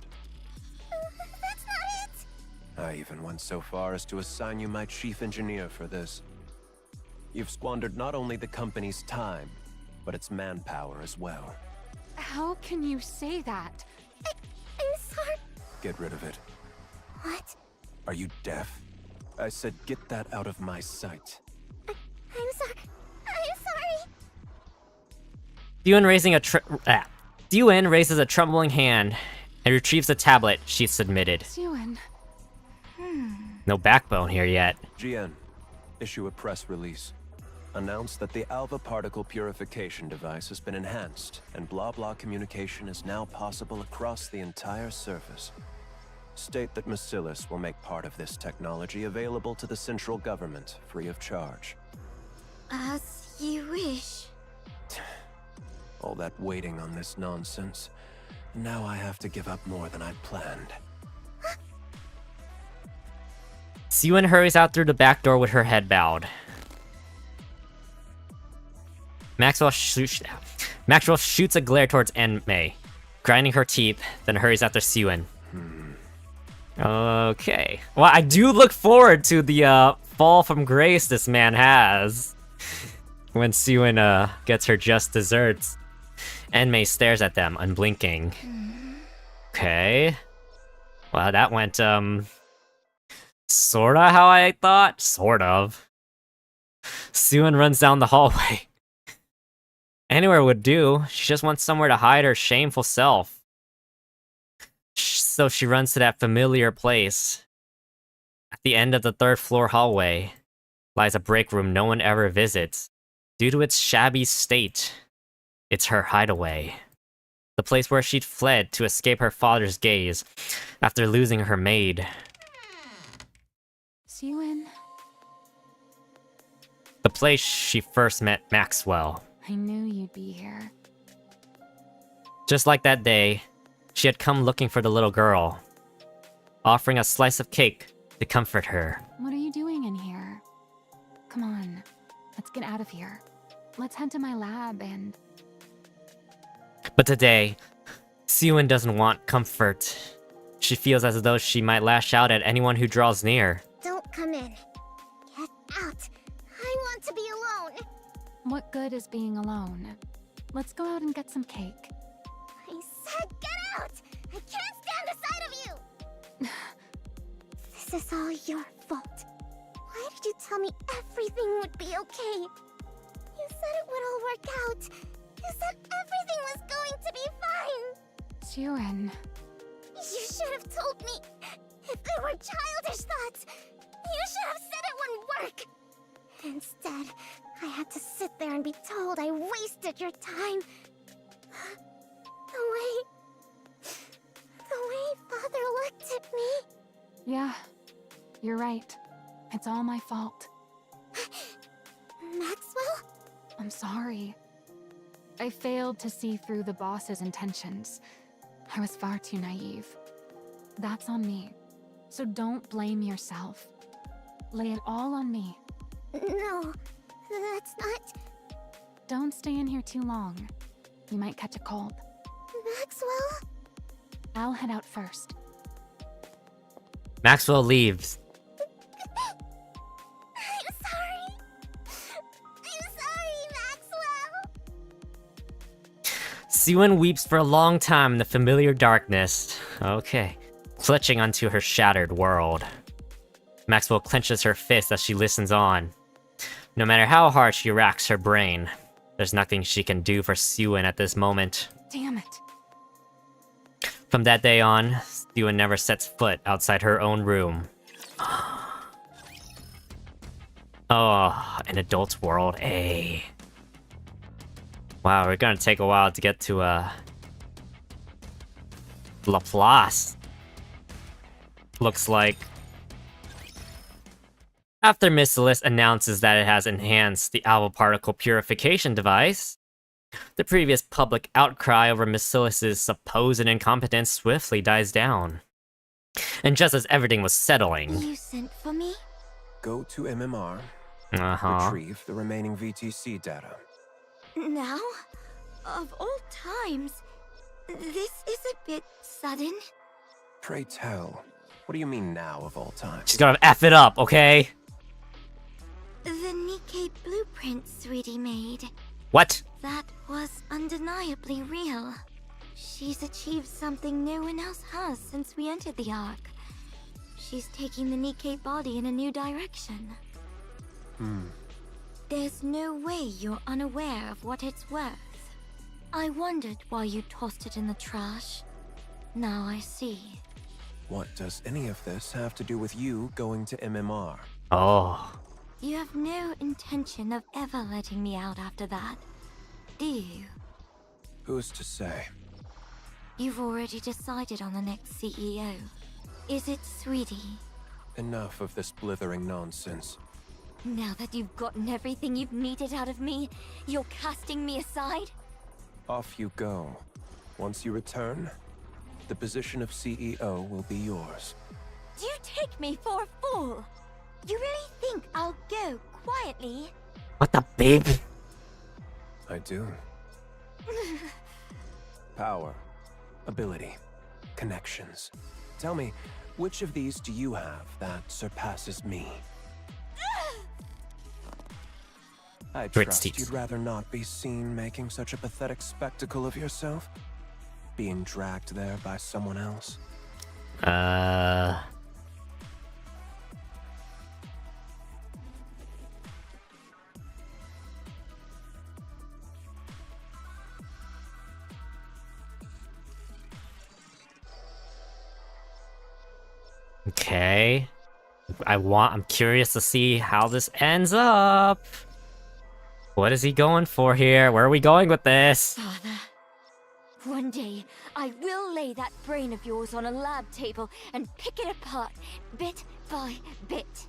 That's not it! I even went so far as to assign you my chief engineer for this. You've squandered not only the company's time, but its manpower as well. How can you say that? I'm sorry. Get rid of it. What? Are you deaf? I said get that out of my sight. I'm sorry. I'm sorry. Yuan raises a trembling hand and retrieves the tablet she submitted. Yuan. No backbone here yet. GN, issue a press release. Announce that the alpha particle purification device has been enhanced, and blah-blah communication is now possible across the entire surface. State that Macilis will make part of this technology available to the central government, free of charge. As you wish. All that waiting on this nonsense. Now I have to give up more than I'd planned. Yuan hurries out through the back door with her head bowed. Maxwell shoots a glare towards Enmei, grinding her teeth, then hurries after Yuan. Okay. Well, I do look forward to the fall from grace this man has. When Yuan gets her just desserts. Enmei stares at them, unblinking. Okay. Well, that went, sorta how I thought? Sort of. Yuan runs down the hallway. Anywhere would do. She just wants somewhere to hide her shameful self. So she runs to that familiar place. At the end of the third floor hallway lies a break room no one ever visits. Due to its shabby state, it's her hideaway. The place where she'd fled to escape her father's gaze after losing her maid. Yuan. The place she first met Maxwell. I knew you'd be here. Just like that day, she had come looking for the little girl, offering a slice of cake to comfort her. What are you doing in here? Come on, let's get out of here. Let's head to my lab and... But today, Yuan doesn't want comfort. She feels as though she might lash out at anyone who draws near. Don't come in. Get out. I want to be alone. What good is being alone? Let's go out and get some cake. I said get out! I can't stand the sight of you! This is all your fault. Why did you tell me everything would be okay? You said it would all work out. You said everything was going to be fine. Yuan. You should have told me. If they were childish thoughts, you should have said it wouldn't work. Instead, I had to sit there and be told I wasted your time. The way Father looked at me. Yeah, you're right. It's all my fault. Maxwell? I'm sorry. I failed to see through the boss's intentions. I was far too naive. That's on me. So don't blame yourself. Lay it all on me. No, that's not... Don't stay in here too long. You might catch a cold. Maxwell? I'll head out first. Maxwell leaves. I'm sorry. I'm sorry, Maxwell. Siwon weeps for a long time in the familiar darkness. Okay. Clutching onto her shattered world. Maxwell clenches her fist as she listens on. No matter how hard she racks her brain, there's nothing she can do for Siwon at this moment. Damn it. From that day on, Siwon never sets foot outside her own room. Oh, an adult's world, eh? Wow, we're gonna take a while to get to, Laplace. Looks like. After Missilus announces that it has enhanced the alpha particle purification device, the previous public outcry over Missilus' supposed incompetence swiftly dies down. And just as everything was settling... You sent for me? Go to MMR, Uh-huh. retrieve the remaining VTC data. Now? Of all times, this is a bit sudden. Pray tell, what do you mean now of all time? She's gonna F it up, okay? The Nikke blueprint Sweetie made. What? That was undeniably real. She's achieved something no one else has since we entered the Ark. She's taking the Nikke body in a new direction. There's no way you're unaware of what it's worth. I wondered why you tossed it in the trash. Now I see. What does any of this have to do with you going to MMR? Oh. You have no intention of ever letting me out after that, do you? Who's to say? You've already decided on the next CEO. Is it Sweetie? Enough of this blithering nonsense. Now that you've gotten everything you've needed out of me, you're casting me aside? Off you go. Once you return, the position of CEO will be yours. Do you take me for a fool? You really think I'll go quietly? What the babe? I do. Power, ability, connections. Tell me, which of these do you have that surpasses me? I trust you'd rather not be seen making such a pathetic spectacle of yourself? Being dragged there by someone else? Okay. I'm curious to see how this ends up. What is he going for here? Where are we going with this? Father, one day I will lay that brain of yours on a lab table and pick it apart, bit by bit.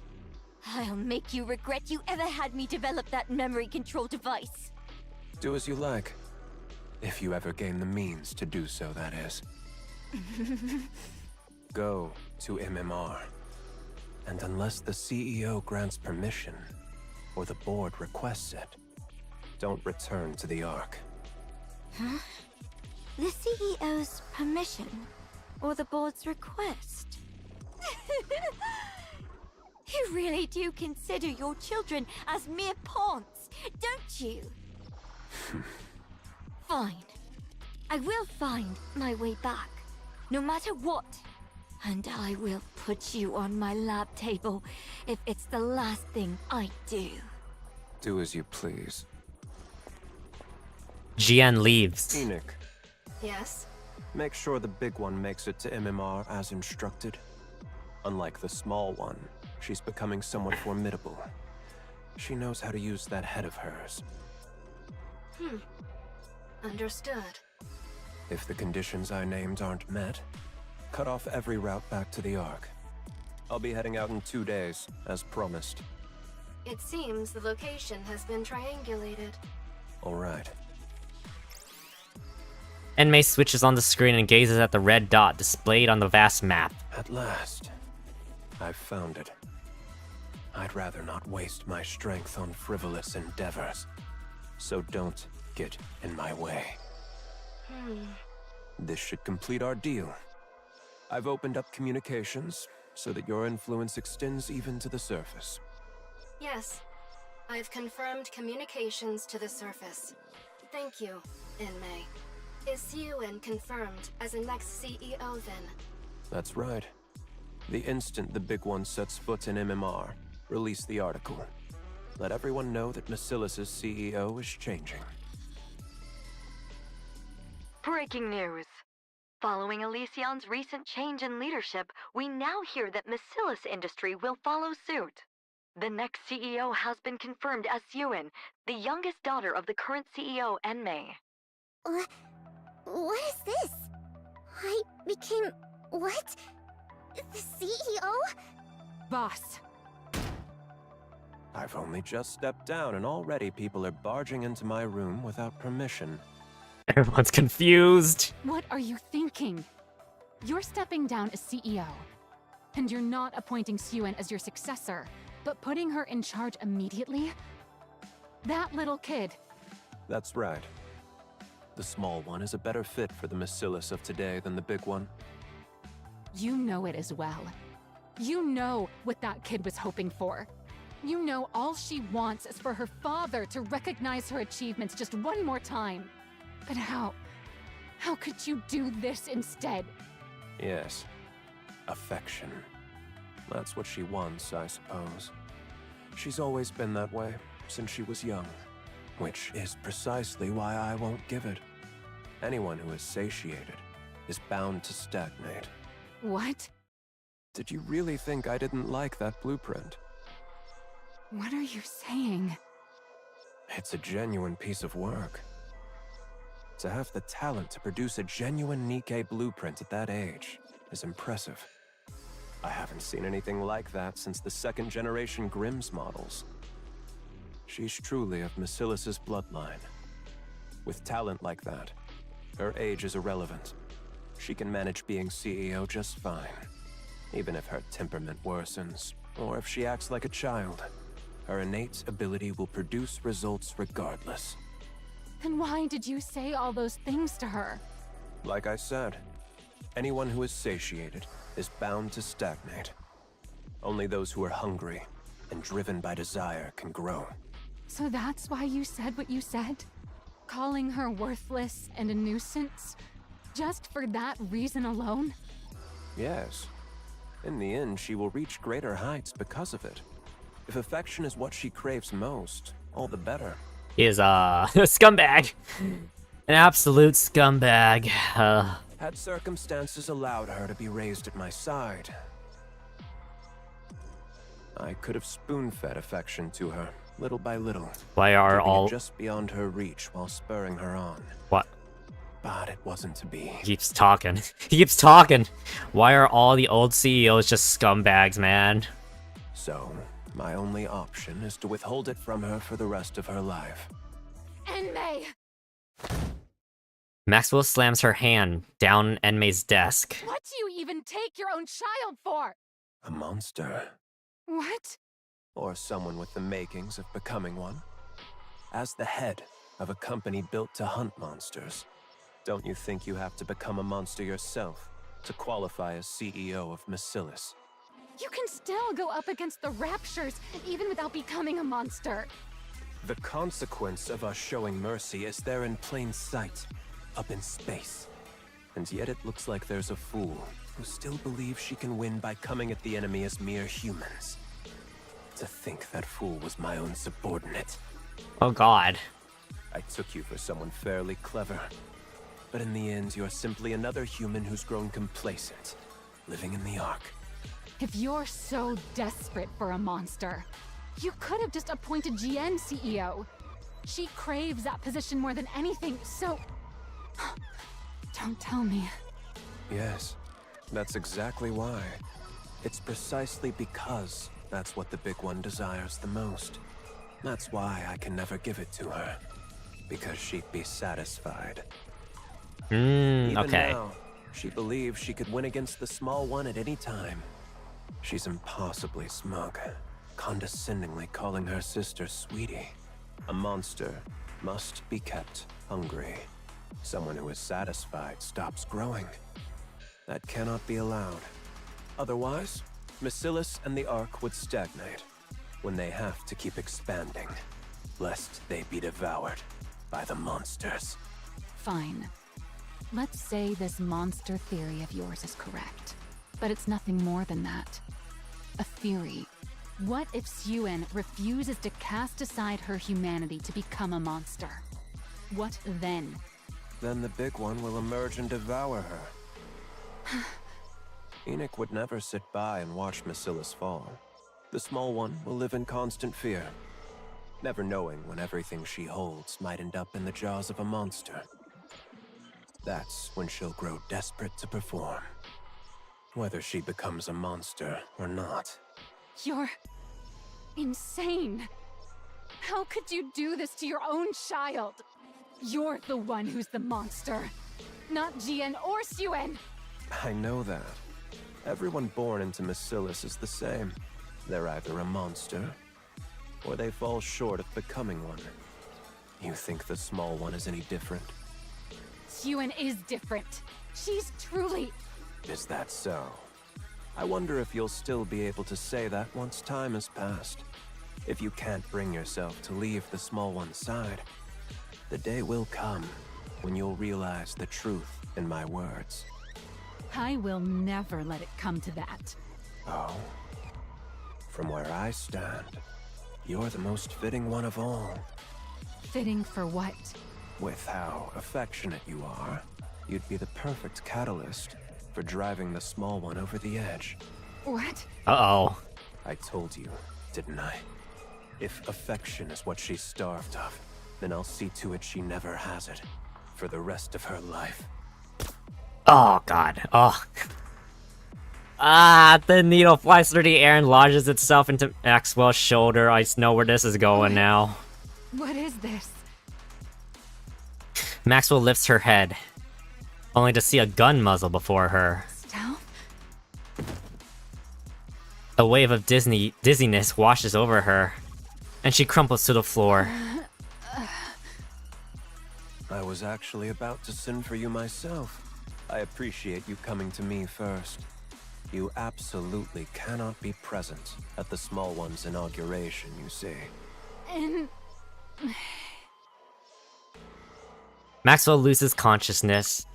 I'll make you regret you ever had me develop that memory control device. Do as you like. If you ever gain the means to do so, that is. Go to MMR. And unless the CEO grants permission, or the board requests it, don't return to the Ark. Huh? The CEO's permission? Or the board's request? You really do consider your children as mere pawns, don't you? Fine. I will find my way back, no matter what. And I will put you on my lab table if it's the last thing I do. Do as you please. Jian leaves. Enoch, Yes? make sure the big one makes it to MMR as instructed. Unlike the small one, she's becoming somewhat formidable. She knows how to use that head of hers. Understood. If the conditions I named aren't met, cut off every route back to the Ark. I'll be heading out in 2 days, as promised. It seems the location has been triangulated. All right. Enmei switches on the screen and gazes at the red dot displayed on the vast map. At last, I've found it. I'd rather not waste my strength on frivolous endeavors. So don't get in my way. This should complete our deal. I've opened up communications so that your influence extends even to the surface. Yes, I've confirmed communications to the surface. Thank you, Inmei. Is Siuin confirmed as the next CEO then? That's right. The instant the big one sets foot in MMR, release the article. Let everyone know that Macilis' CEO is changing. Breaking news. Following Elysion's recent change in leadership, we now hear that Macilis Industry will follow suit. The next CEO has been confirmed as Siuin, the youngest daughter of the current CEO, Enmei. What is this? I became... what? The CEO? Boss. I've only just stepped down and already people are barging into my room without permission. Everyone's confused. What are you thinking? You're stepping down as CEO. And you're not appointing Siuin as your successor, but putting her in charge immediately? That little kid. That's right. The small one is a better fit for the Macilis of today than the big one. You know it as well. You know what that kid was hoping for. You know all she wants is for her father to recognize her achievements just one more time. But how? How could you do this instead? Yes. Affection. That's what she wants, I suppose. She's always been that way, since she was young. Which is precisely why I won't give it. Anyone who is satiated is bound to stagnate. What? Did you really think I didn't like that blueprint? What are you saying? It's a genuine piece of work. To have the talent to produce a genuine Nikke blueprint at that age is impressive. I haven't seen anything like that since the second-generation Grimm's models. She's truly of Macilis' bloodline. With talent like that, her age is irrelevant. She can manage being CEO just fine, even if her temperament worsens, or if she acts like a child. Her innate ability will produce results regardless. Then why did you say all those things to her? Like I said, anyone who is satiated is bound to stagnate. Only those who are hungry and driven by desire can grow. So that's why you said what you said? Calling her worthless and a nuisance? Just for that reason alone? Yes. In the end, she will reach greater heights because of it. If affection is what she craves most, all the better. He is a scumbag. An absolute scumbag. Had circumstances allowed her to be raised at my side, I could have spoon-fed affection to her, little by little. Why are keeping all... it just beyond her reach while spurring her on. What? But it wasn't to be. He keeps talking. He keeps talking. Why are all the old CEOs just scumbags, man? So, my only option is to withhold it from her for the rest of her life. Enmei! Maxwell slams her hand down Enmei's desk. What do you even take your own child for? A monster. What? Or someone with the makings of becoming one. As the head of a company built to hunt monsters, don't you think you have to become a monster yourself to qualify as CEO of Macilis? You can still go up against the Raptures even without becoming a monster. The consequence of us showing mercy is there in plain sight, up in space. And yet it looks like there's a fool who still believes she can win by coming at the enemy as mere humans. To think that fool was my own subordinate. Oh god. I took you for someone fairly clever. But in the end, you're simply another human who's grown complacent, living in the Ark. If you're so desperate for a monster, you could have just appointed GN CEO. She craves that position more than anything, so... Don't tell me. Yes, that's exactly why. It's precisely because that's what the big one desires the most. That's why I can never give it to her. Because she'd be satisfied. Even okay. now, she believes she could win against the small one at any time. She's impossibly smug, condescendingly calling her sister sweetie. A monster must be kept hungry. Someone who is satisfied stops growing. That cannot be allowed. Otherwise, Macillus and the Ark would stagnate when they have to keep expanding, lest they be devoured by the monsters. Fine. Let's say this monster theory of yours is correct. But it's nothing more than that. A theory. What if Suen refuses to cast aside her humanity to become a monster? What then? Then the big one will emerge and devour her. Enoch would never sit by and watch Macillus fall. The small one will live in constant fear, never knowing when everything she holds might end up in the jaws of a monster. That's when she'll grow desperate to perform, whether she becomes a monster or not. You're insane. How could you do this to your own child? You're the one who's the monster, not Jian or Suen. I know that. Everyone born into Macillus is the same. They're either a monster, or they fall short of becoming one. You think the small one is any different? Suen is different. She's truly... Is that so? I wonder if you'll still be able to say that once time has passed. If you can't bring yourself to leave the small one's side, the day will come when you'll realize the truth in my words. I will never let it come to that. Oh? From where I stand, you're the most fitting one of all. Fitting for what? With how affectionate you are, you'd be the perfect catalyst for driving the small one over the edge. What? Uh-oh. I told you, didn't I? If affection is what she's starved of, then I'll see to it she never has it for the rest of her life. Oh, God. Oh. The needle flies through the air and lodges itself into Maxwell's shoulder. I just know where this is going now. What is this? Maxwell lifts her head, only to see a gun muzzle before her. Stealth? A wave of dizziness washes over her, and she crumples to the floor. I was actually about to send for you myself. I appreciate you coming to me first. You absolutely cannot be present at the small one's inauguration, you see. Maxwell loses consciousness.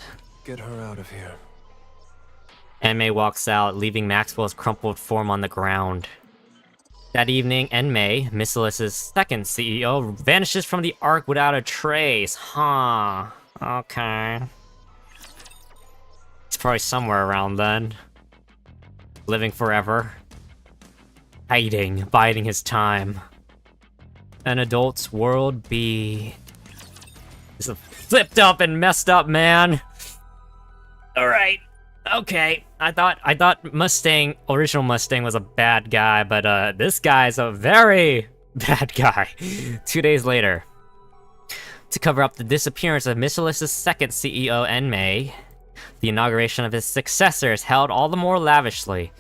Get her out of here. Enmei walks out, leaving Maxwell's crumpled form on the ground. That evening, Enmei, Macillus's second CEO, vanishes from the Ark without a trace. Huh. Okay. He's probably somewhere around then. Living forever. Hiding, biding his time. An adult's world be... It's a flipped up and messed up, man. Alright. Okay. I thought original Mustang was a bad guy, but this guy's a very bad guy. 2 days later. To cover up the disappearance of Macillus's second CEO, Enmei, the inauguration of his successor is held all the more lavishly.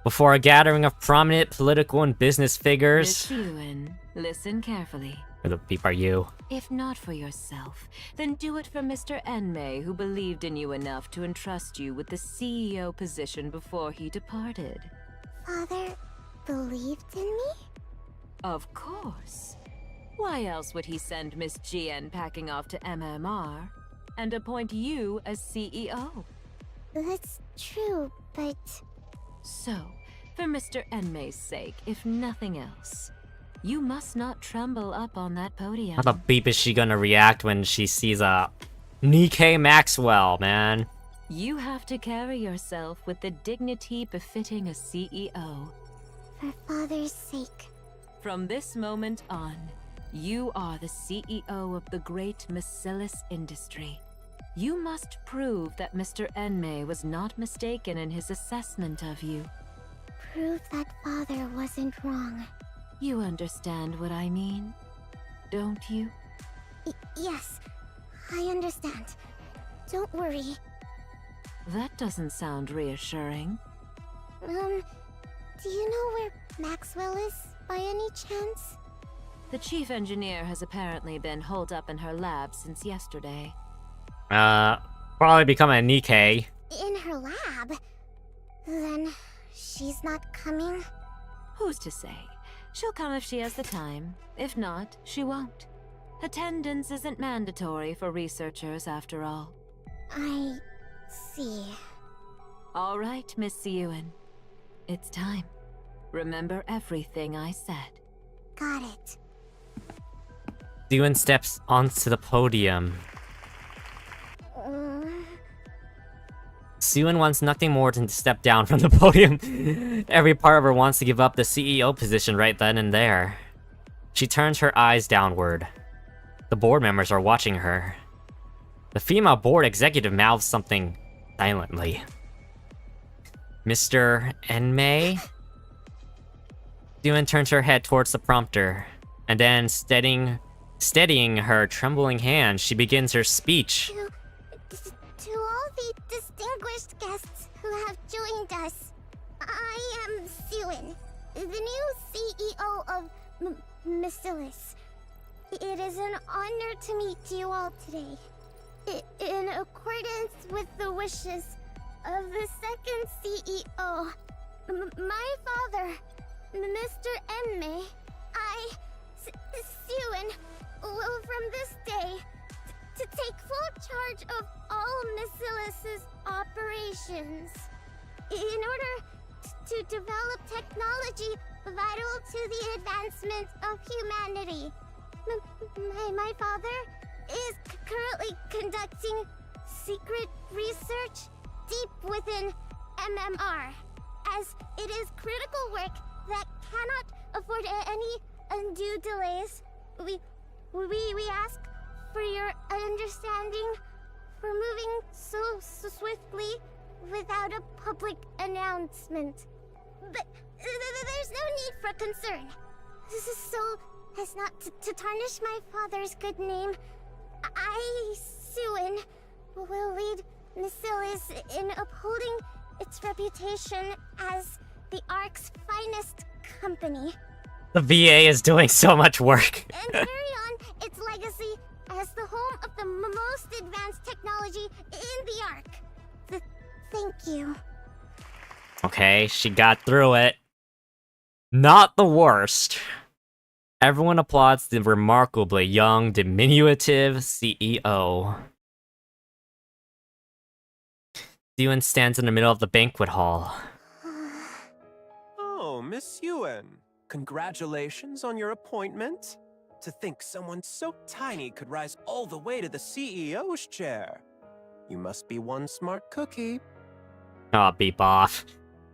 Before a gathering of prominent political and business figures... Miss Ewan, listen carefully. Who the beep are you? If not for yourself, then do it for Mr. Enmei, who believed in you enough to entrust you with the CEO position before he departed. Father believed in me? Of course. Why else would he send Miss Jian packing off to MMR and appoint you as CEO? That's true, but... So, for Mr. Enmei's sake, if nothing else, you must not tremble up on that podium. How the beep is she gonna react when she sees a Nikke Maxwell, man? You have to carry yourself with the dignity befitting a CEO. For Father's sake. From this moment on, you are the CEO of the great Macillus industry. You must prove that Mr. Enmei was not mistaken in his assessment of you. Prove that Father wasn't wrong. You understand what I mean, don't you? Yes, I understand. Don't worry. That doesn't sound reassuring. Do you know where Maxwell is, by any chance? The chief engineer has apparently been holed up in her lab since yesterday. Probably become a Nikke. In her lab? Then she's not coming? Who's to say? She'll come if she has the time. If not, she won't. Attendance isn't mandatory for researchers, after all. I see. All right, Miss Siyuan. It's time. Remember everything I said. Got it. Siyuan steps onto the podium. Siyuan wants nothing more than to step down from the podium. Every part of her wants to give up the CEO position right then and there. She turns her eyes downward. The board members are watching her. The female board executive mouths something silently. Mr. Enmei? Siyuan turns her head towards the prompter, and then steadying her trembling hand, she begins her speech. To all the distinguished guests who have joined us, I am Siyuan, the new CEO of Masilis. It is an honor to meet you all today. In accordance with the wishes of the second CEO, my father, Mr. Enmei, Siyuan, will from this day to take full charge of all Masilis' operations. In order to develop technology vital to the advancement of humanity. My father is currently conducting secret research deep within MMR, as it is critical work that cannot afford any undue delays. We ask for your understanding for moving so swiftly without a public announcement. But there's no need for concern. This is so as not to tarnish my father's good name. I, Siyuan, will lead Masilis in upholding its reputation as the Ark's finest company. The VA is doing so much work. And carry on its legacy as the home of the most advanced technology in the Ark. Thank you. Okay, she got through it. Not the worst. Everyone applauds the remarkably young, diminutive CEO. Siyuan stands in the middle of the banquet hall. Oh, Miss Yuen. Congratulations on your appointment. To think someone so tiny could rise all the way to the CEO's chair. You must be one smart cookie. Aw, beep off.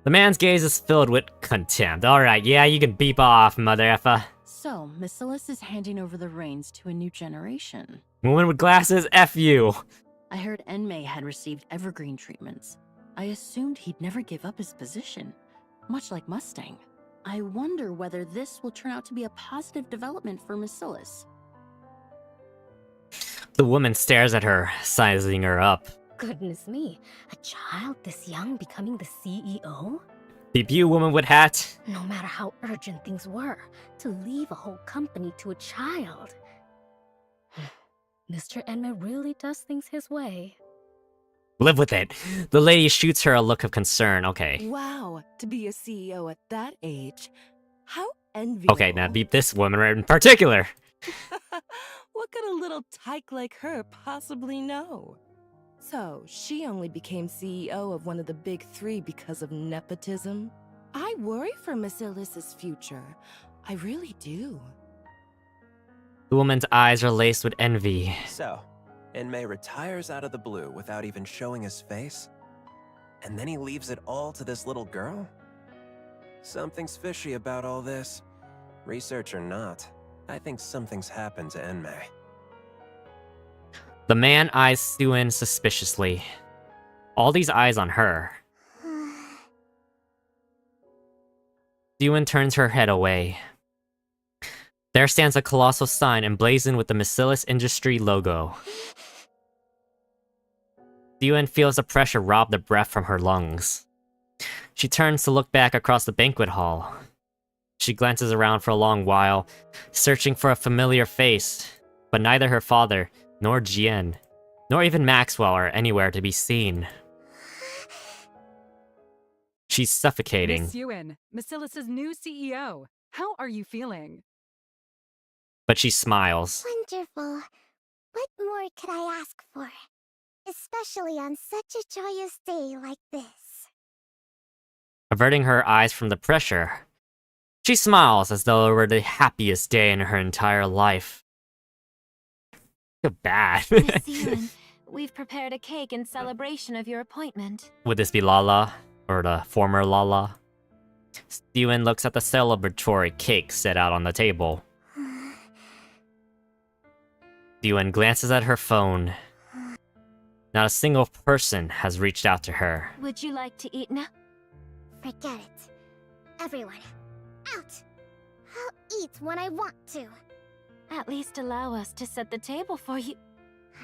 The man's gaze is filled with contempt. Alright, yeah, you can beep off, mother effa. So, Masilis is handing over the reins to a new generation. Woman with glasses, F you. I heard Enmei had received evergreen treatments. I assumed he'd never give up his position, much like Mustang. I wonder whether this will turn out to be a positive development for Masilis. The woman stares at her, sizing her up. Goodness me, a child this young becoming the CEO? Debut woman with hat. No matter how urgent things were, to leave a whole company to a child. Mr. Enmei really does things his way. Live with it. The lady shoots her a look of concern. Okay. Wow, to be a CEO at that age. How enviable. Okay, now beep this woman right in particular. What could a little tyke like her possibly know? So, she only became CEO of one of the big three because of nepotism? I worry for Masilis' future. I really do. The woman's eyes are laced with envy. So, Enmei retires out of the blue without even showing his face? And then he leaves it all to this little girl? Something's fishy about all this. Research or not, I think something's happened to Enmei. The man eyes Siyuan suspiciously. All these eyes on her. Siyuan turns her head away. There stands a colossal sign emblazoned with the Masilis Industry logo. Siyuan feels the pressure rob the breath from her lungs. She turns to look back across the banquet hall. She glances around for a long while, searching for a familiar face, but neither her father nor Jian, nor even Maxwell are anywhere to be seen. She's suffocating. Miss Ewan, Macilis's new CEO. How are you feeling? But she smiles. Wonderful. What more could I ask for? Especially on such a joyous day like this. Averting her eyes from the pressure, she smiles as though it were the happiest day in her entire life. I feel bad. Miss Ewan, we've prepared a cake in celebration of your appointment. Would this be Lala? Or the former Lala? Steven looks at the celebratory cake set out on the table. Steven glances at her phone. Not a single person has reached out to her. Would you like to eat now? Forget it. Everyone, out! I'll eat when I want to. At least allow us to set the table for you.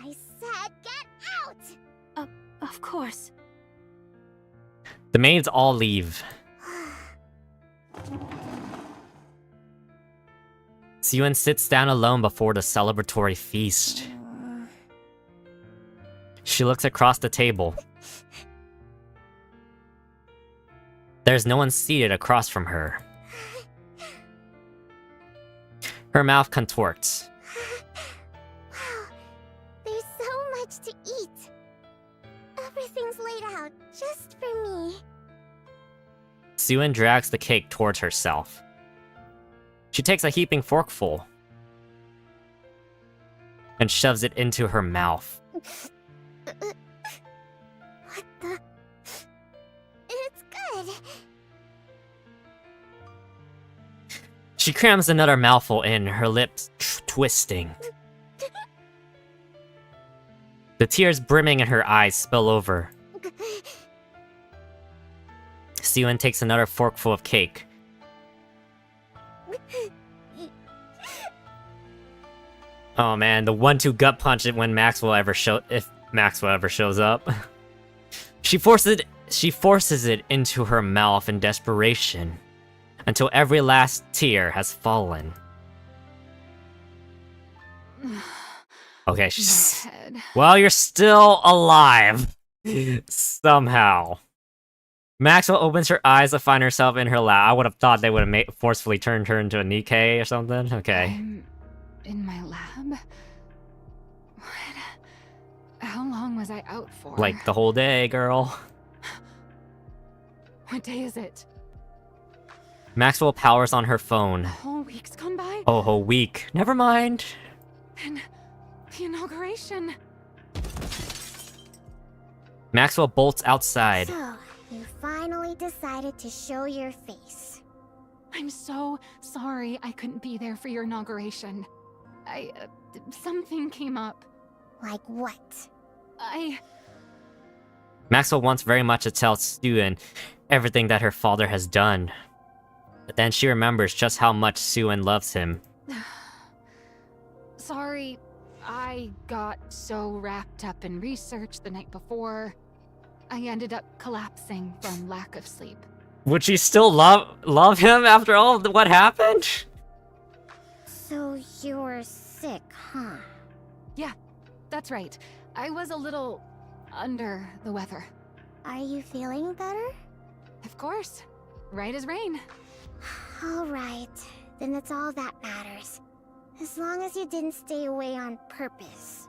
I said get out! Of course. The maids all leave. Siyun sits down alone before the celebratory feast. She looks across the table. There's no one seated across from her. Her mouth contorts. Wow, there's so much to eat. Everything's laid out just for me. Siyun drags the cake towards herself. She takes a heaping forkful and shoves it into her mouth. What the? It's good. She crams another mouthful in, her lips twisting. The tears brimming in her eyes spill over. Siyun takes another forkful of cake. Oh man, the 1-2 gut punch it when Maxwell ever if Maxwell ever shows up. She forces it into her mouth in desperation until every last tear has fallen. Okay, she's... Well, you're still alive. Somehow. Maxwell opens her eyes to find herself in her lap. I would have thought they would have forcefully turned her into a Nikke or something. Okay. In my lab? What? How long was I out for? Like the whole day, girl. What day is it? Maxwell powers on her phone. A whole week's gone by? Oh, a whole week. Never mind. And the inauguration. Maxwell bolts outside. So, you finally decided to show your face. I'm so sorry I couldn't be there for your inauguration. Something came up. Like what? Maxwell wants very much to tell Suyun everything that her father has done. But then she remembers just how much Suyun loves him. Sorry, I got so wrapped up in research the night before. I ended up collapsing from lack of sleep. Would she still love him after all of what happened? So you were sick, huh? Yeah, that's right. I was a little under the weather. Are you feeling better? Of course. Right as rain. Alright, then that's all that matters. As long as you didn't stay away on purpose.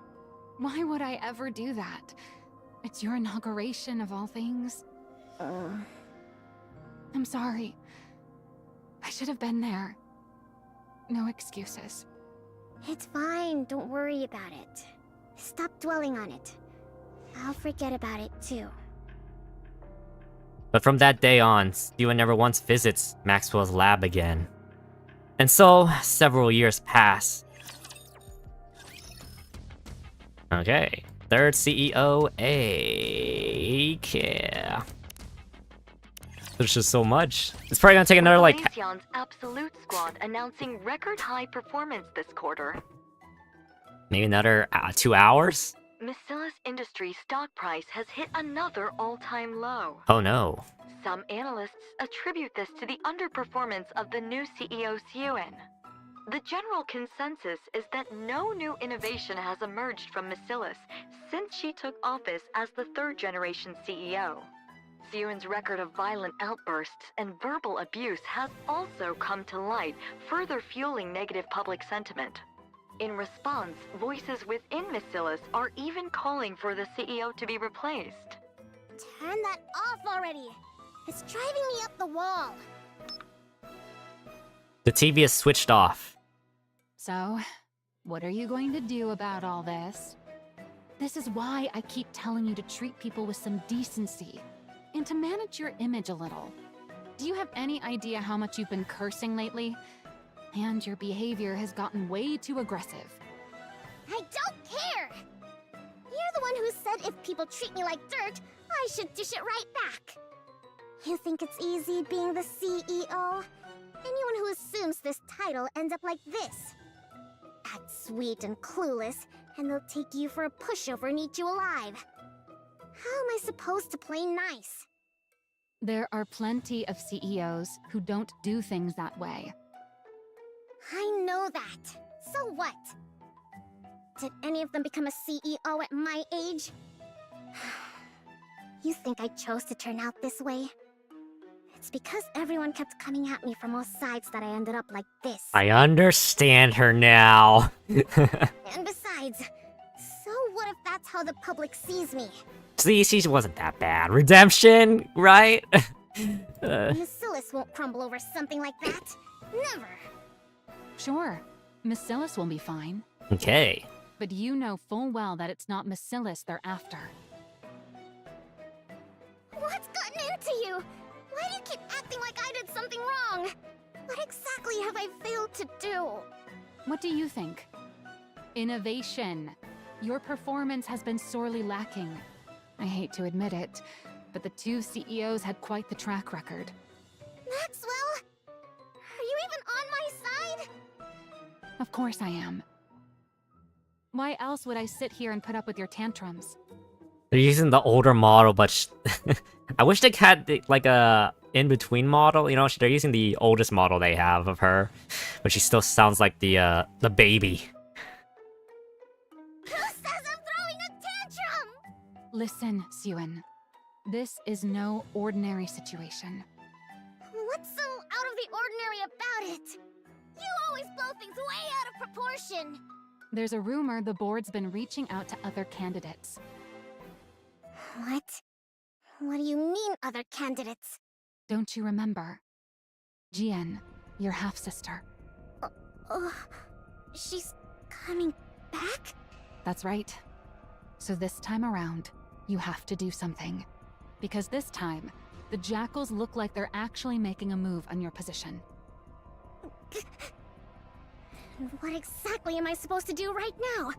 Why would I ever do that? It's your inauguration of all things. I'm sorry. I should have been there. No excuses. It's fine, don't worry about it. Stop dwelling on it. I'll forget about it too. But from that day on, Suyun never once visits Maxwell's lab again. And so, several years pass. Okay, third CEO, Nikke. There's just so much. It's probably gonna take another like... Elysion's Absolute Squad announcing record high performance this quarter. Maybe another 2 hours? Macilis Industries' stock price has hit another all-time low. Oh no. Some analysts attribute this to the underperformance of the new CEO Suyun. The general consensus is that no new innovation has emerged from Macillus since she took office as the third-generation CEO. Siyun's record of violent outbursts and verbal abuse has also come to light, further fueling negative public sentiment. In response, voices within Macillus are even calling for the CEO to be replaced. Turn that off already! It's driving me up the wall! The TV is switched off. So, what are you going to do about all this? This is why I keep telling you to treat people with some decency, and to manage your image a little. Do you have any idea how much you've been cursing lately? And your behavior has gotten way too aggressive. I don't care! You're the one who said if people treat me like dirt, I should dish it right back. You think it's easy being the CEO? Anyone who assumes this title ends up like this. Act sweet and clueless, and they'll take you for a pushover and eat you alive. How am I supposed to play nice? There are plenty of CEOs who don't do things that way. I know that. So what? Did any of them become a CEO at my age? You think I chose to turn out this way? It's because everyone kept coming at me from all sides that I ended up like this. I understand her now. And besides, so what if that's how the public sees me? See, she wasn't that bad. Redemption, right? Macillus won't crumble over something like that. Never. Sure, Macillus will be fine. Okay. But you know full well that it's not Macillus they're after. What's gotten into you? Why do you keep acting like I did something wrong? What exactly have I failed to do? What do you think? Innovation. Your performance has been sorely lacking. I hate to admit it, but the two CEOs had quite the track record. Maxwell? Are you even on my side? Of course I am. Why else would I sit here and put up with your tantrums? They're using the older model, but I wish they had like a in-between model. You know, they're using the oldest model they have of her, but she still sounds like the baby. Who says I'm throwing a tantrum? Listen, Siyun. This is no ordinary situation. What's so out of the ordinary about it? You always blow things way out of proportion. There's a rumor the board's been reaching out to other candidates. What? What do you mean, other candidates? Don't you remember? Jian, your half-sister. She's coming back? That's right. So this time around, you have to do something. Because this time, the Jackals look like they're actually making a move on your position. What exactly am I supposed to do right now?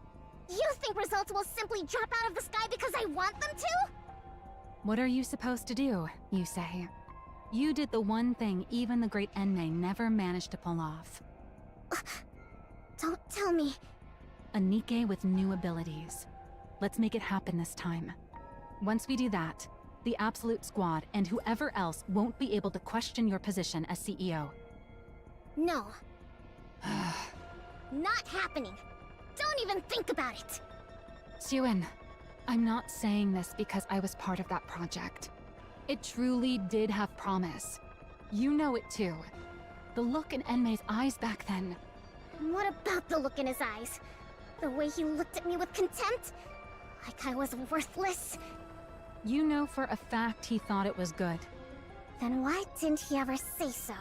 You think results will simply drop out of the sky because I want them to? What are you supposed to do, you say? You did the one thing even the great Enmei never managed to pull off. Don't tell me. A Nikke with new abilities. Let's make it happen this time. Once we do that, the Absolute Squad and whoever else won't be able to question your position as CEO. No. Not happening. Don't even think about it. Siyun, I'm not saying this because I was part of that project. It truly did have promise. You know it too. The look in Enmei's eyes back then. What about the look in his eyes? The way he looked at me with contempt? Like I was worthless? You know for a fact he thought it was good. Then why didn't he ever say so?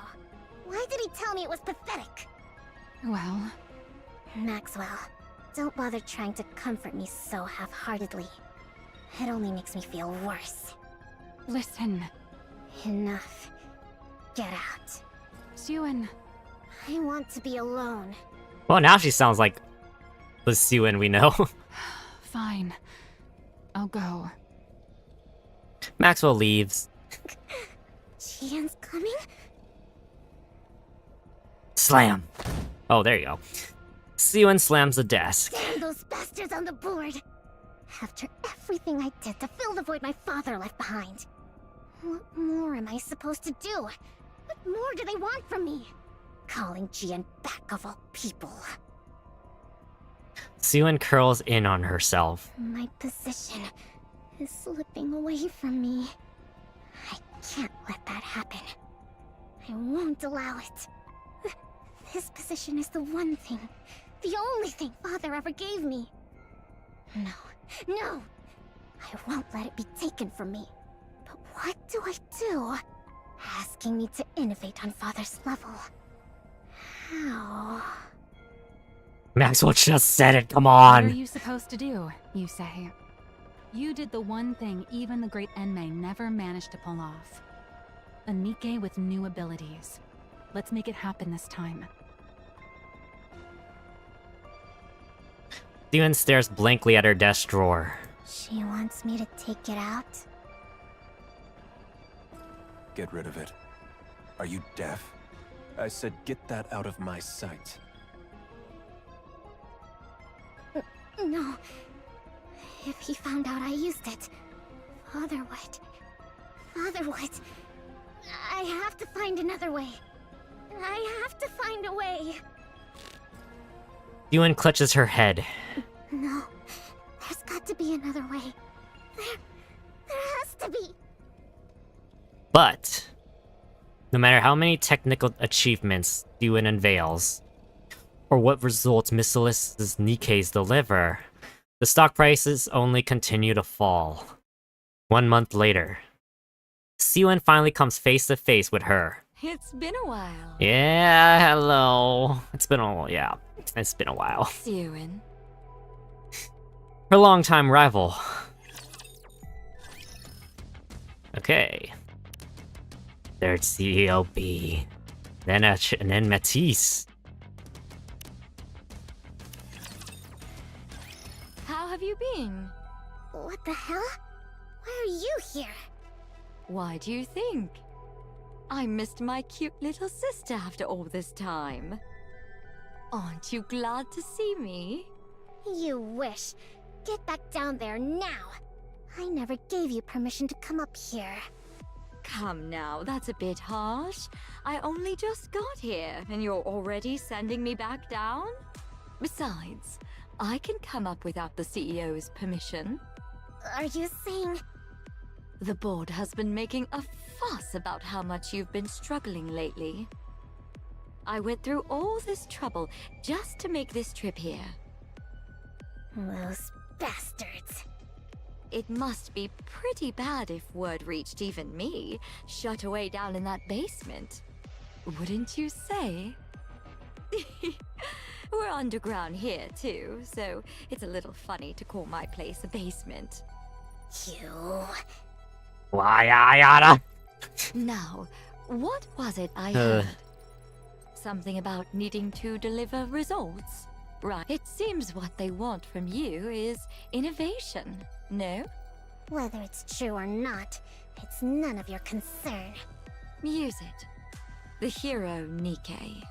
Why did he tell me it was pathetic? Well... Maxwell, don't bother trying to comfort me so half-heartedly. It only makes me feel worse. Listen. Enough. Get out. Siyun. I want to be alone. Well, now she sounds like the Siyun we know. Fine. I'll go. Maxwell leaves. Jian's coming? Slam. Oh, there you go. Siyun slams the desk. Damn those bastards on the board! After everything I did to fill the void my father left behind. What more am I supposed to do? What more do they want from me? calling Jian back of all people. Siwon curls in on herself. My position is slipping away from me. I can't let that happen. I won't allow it. This position is the one thing, the only thing Father ever gave me. No! I won't let it be taken from me. But what do I do? Asking me to innovate on Father's level. How? Maxwell just said it, come What on! are you supposed to do, you say? You did the one thing even the great Enmei never managed to pull off. A Nikke with new abilities. Let's make it happen this time. Siwon stares blankly at her desk drawer. She wants me to take it out? Get rid of it. Are you deaf? I said get that out of my sight. No. If he found out I used it, Father would. I have to find another way. I have to find a way. Siwon clutches her head. No. There's got to be another way. There has to be. But no matter how many technical achievements Siwon unveils, or what results Missilis's Nikke's deliver, the stock prices only continue to fall. 1 month later, Siwon finally comes face to face with her. It's been a while. Yeah, hello. It's been a while. Siwon. Her longtime rival. Okay. Third CEO B. Then Matisse. How have you been? What the hell? Why are you here? Why do you think? I missed my cute little sister after all this time. Aren't you glad to see me? You wish. Get back down there now. I never gave you permission to come up here. Come now, that's a bit harsh. I only just got here, and you're already sending me back down? Besides, I can come up without the CEO's permission. Are you saying... The board has been making a fuss about how much you've been struggling lately. I went through all this trouble just to make this trip here. Those bastards. It must be pretty bad if word reached even me, shut away down in that basement. Wouldn't you say? We're underground here too, so it's a little funny to call my place a basement. You... Why, Ayana? Now, what was it I heard? Something about needing to deliver results, right? It seems what they want from you is innovation, no? Whether it's true or not, it's none of your concern. Use it. The hero Nikke.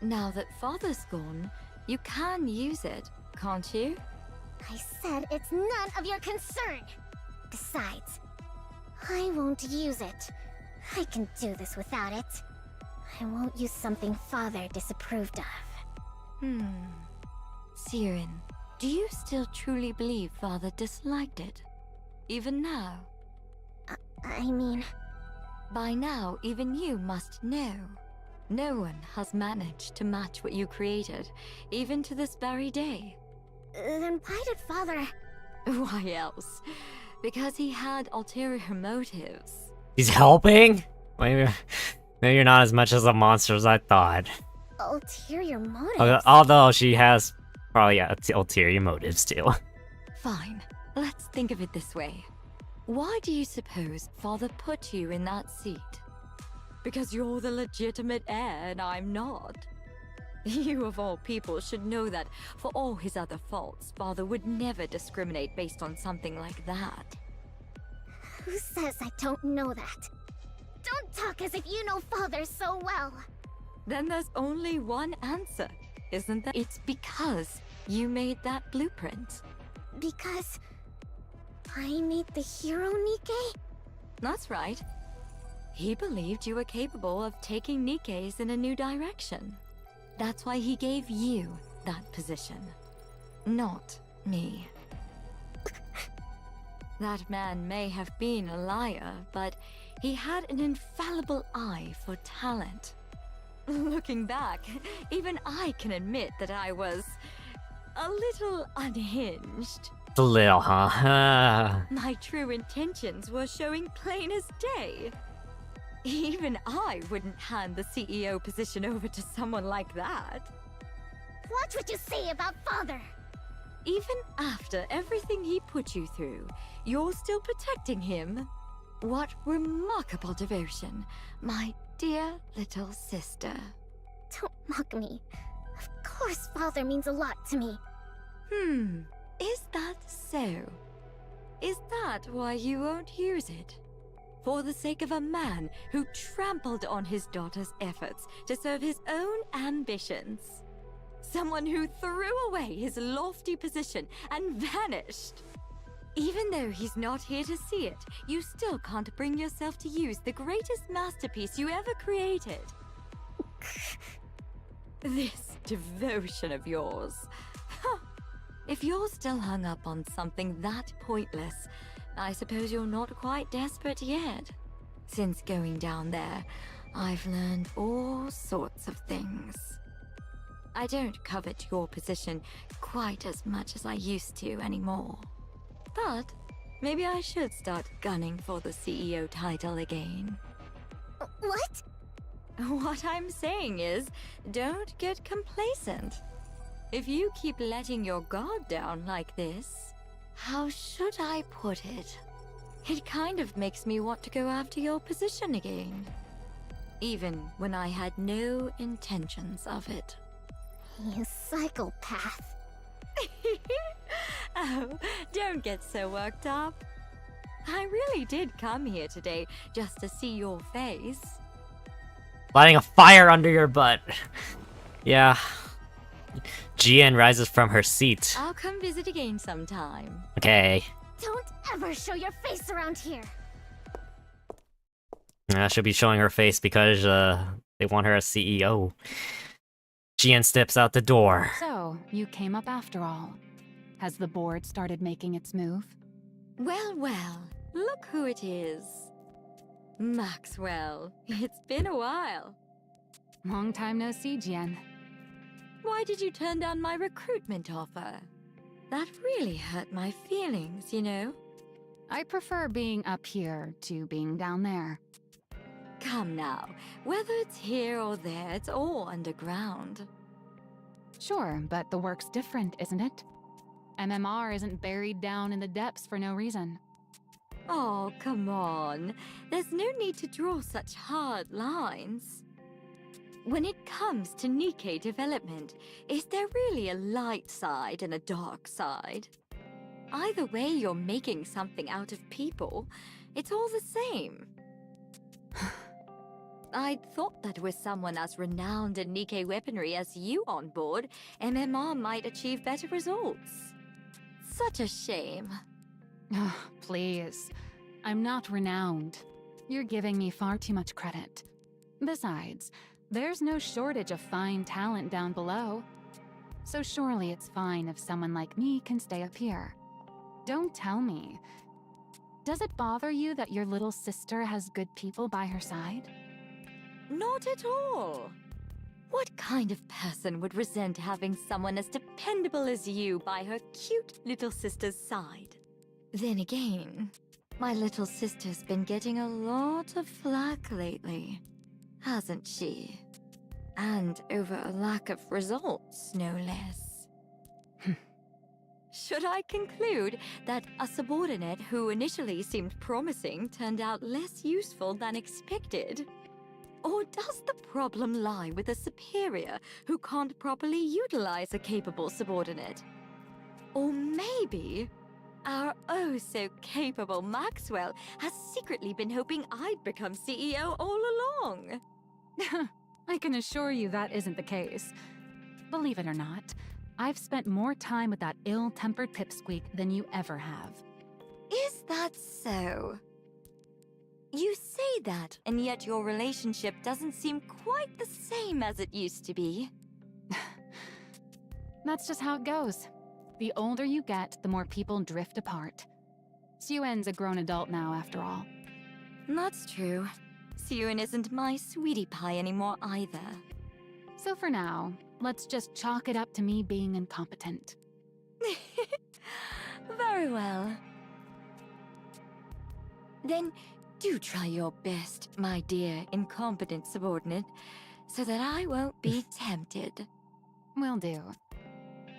Now that Father's gone, you can use it, can't you? I said it's none of your concern! Besides, I won't use it. I can do this without it. I won't use something Father disapproved of. Siren, do you still truly believe Father disliked it? Even now? I mean... By now, even you must know. No one has managed to match what you created, even to this very day. Then why did Father... Why else? Because he had ulterior motives. He's helping? Maybe you're not as much as a monster as I thought. Ulterior motives? Although she has probably ulterior motives too. Fine. Let's think of it this way. Why do you suppose Father put you in that seat? Because you're the legitimate heir and I'm not. You of all people should know that for all his other faults, Father would never discriminate based on something like that. Who says I don't know that? Don't talk as if you know Father so well. Then there's only one answer, isn't there? It's because you made that blueprint. Because... I made the hero Nikke? That's right. He believed you were capable of taking Nikke's in a new direction. That's why he gave you that position. Not me. That man may have been a liar, but he had an infallible eye for talent. Looking back, even I can admit that I was a little unhinged. A little, huh? My true intentions were showing plain as day. Even I wouldn't hand the CEO position over to someone like that. Watch what you say about father! Even after everything he put you through, you're still protecting him? What remarkable devotion, my dear little sister. Don't mock me. Of course father means a lot to me. Is that so? Is that why you won't use it? For the sake of a man who trampled on his daughter's efforts to serve his own ambitions? Someone who threw away his lofty position and vanished? Even though he's not here to see it, you still can't bring yourself to use the greatest masterpiece you ever created. This devotion of yours. If you're still hung up on something that pointless, I suppose you're not quite desperate yet. Since going down there, I've learned all sorts of things. I don't covet your position quite as much as I used to anymore. But maybe I should start gunning for the CEO title again. What? What I'm saying is, don't get complacent. If you keep letting your guard down like this, how should I put it? It kind of makes me want to go after your position again. Even when I had no intentions of it. You psychopath. Oh, don't get so worked up. I really did come here today just to see your face. Lighting a fire under your butt. Yeah. Jian rises from her seat. I'll come visit again sometime. Okay. Don't ever show your face around here. She'll be showing her face because they want her as CEO. Jian steps out the door. So, you came up after all. Has the board started making its move? Well, well, look who it is. Maxwell, it's been a while. Long time no see, Jian. Why did you turn down my recruitment offer? That really hurt my feelings, you know? I prefer being up here to being down there. Come now, whether it's here or there, it's all underground. Sure, but the work's different, isn't it? MMR isn't buried down in the depths for no reason. Oh, come on. There's no need to draw such hard lines. When it comes to Nikke development, is there really a light side and a dark side? Either way, you're making something out of people. It's all the same. I'd thought that with someone as renowned in Nikke weaponry as you on board, MMR might achieve better results. Such a shame. Please. I'm not renowned. You're giving me far too much credit. Besides, there's no shortage of fine talent down below. So surely it's fine if someone like me can stay up here. Don't tell me. Does it bother you that your little sister has good people by her side? Not at all. What kind of person would resent having someone as dependable as you by her cute little sister's side? Then again, my little sister's been getting a lot of flack lately, hasn't she? And over a lack of results, no less. Should I conclude that a subordinate who initially seemed promising turned out less useful than expected? Or does the problem lie with a superior who can't properly utilize a capable subordinate? Or maybe our oh-so-capable Maxwell has secretly been hoping I'd become CEO all along. I can assure you that isn't the case. Believe it or not, I've spent more time with that ill-tempered pipsqueak than you ever have. Is that so? You say that, and yet your relationship doesn't seem quite the same as it used to be. That's just how it goes. The older you get, the more people drift apart. Suyuen's a grown adult now, after all. That's true. Suyuen isn't my sweetie pie anymore either. So for now, let's just chalk it up to me being incompetent. Very well. Then do try your best, my dear incompetent subordinate, so that I won't be tempted. Will do.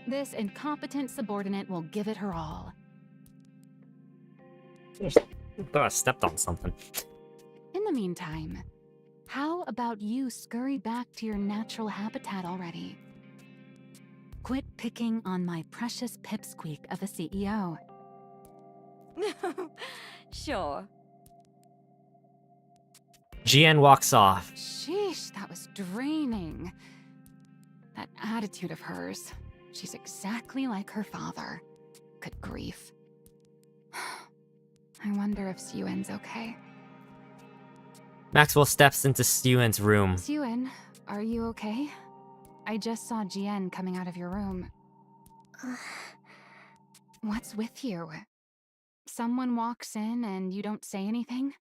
This incompetent subordinate will give it her all. Thought I stepped on something. In the meantime, how about you scurry back to your natural habitat already? Quit picking on my precious pipsqueak of a CEO. Sure. GN walks off. Sheesh, that was draining. That attitude of hers. She's exactly like her father. Good grief. I wonder if Suyuen's okay. Maxwell steps into Suyuen's room. Suyuen, are you okay? I just saw GN coming out of your room. What's with you? Someone walks in and you don't say anything?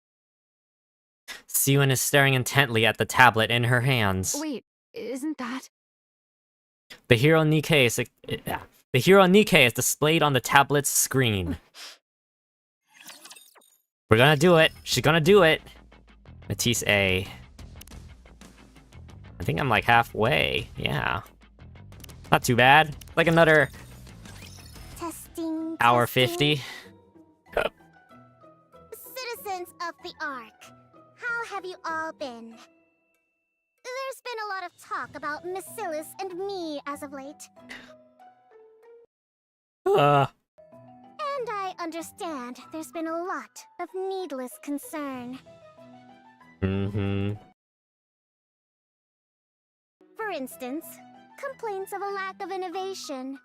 Suyuen is staring intently at the tablet in her hands. Wait, isn't that... The hero Nikke is displayed on the tablet's screen. We're gonna do it. She's gonna do it. Matisse A. I think I'm like halfway. Yeah. Not too bad. Like another Testing. hour testing. 50. Citizens of the Ark, how have you all been? There's been a lot of talk about Miscellus and me as of late. And I understand there's been a lot of needless concern. For instance, complaints of a lack of innovation.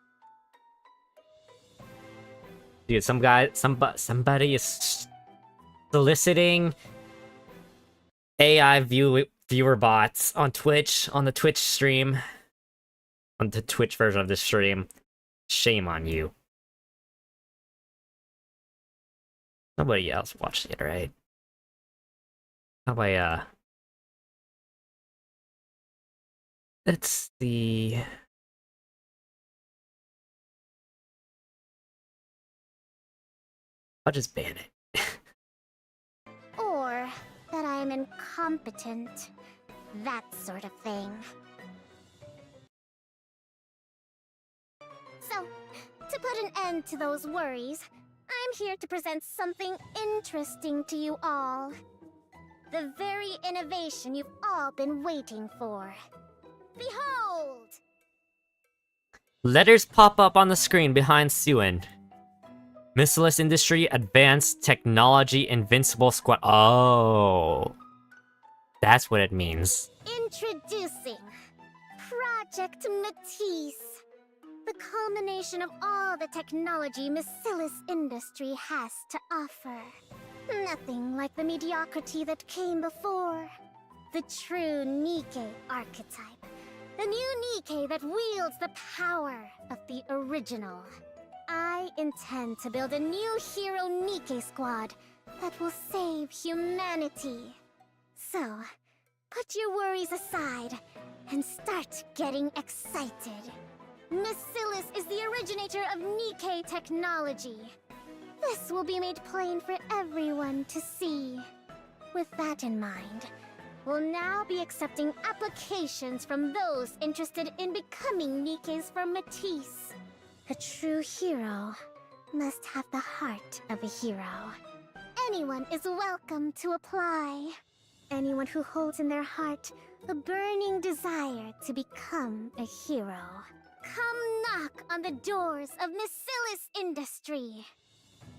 Dude, somebody is soliciting AI viewer bots on Twitch, on the Twitch stream. On the Twitch version of this stream. Shame on you. Nobody else watched it, right? How about, let's see. I'll just ban it. Or that I am incompetent. That sort of thing. So, to put an end to those worries, I'm here to present something interesting to you all. The very innovation you've all been waiting for. Behold! Letters pop up on the screen behind Suyuen. Miscellus Industry Advanced Technology Invincible Squad. Oh. That's what it means. Introducing Project Matisse. The culmination of all the technology Miscellus Industry has to offer. Nothing like the mediocrity that came before. The true Nikke archetype. The new Nikke that wields the power of the original. I intend to build a new hero Nikke squad that will save humanity. So, put your worries aside and start getting excited. Miscellus is the originator of Nikke technology. This will be made plain for everyone to see. With that in mind, we'll now be accepting applications from those interested in becoming Nikkes for Matisse. A true hero must have the heart of a hero. Anyone is welcome to apply. Anyone who holds in their heart a burning desire to become a hero. Come knock on the doors of Miscellus Industry.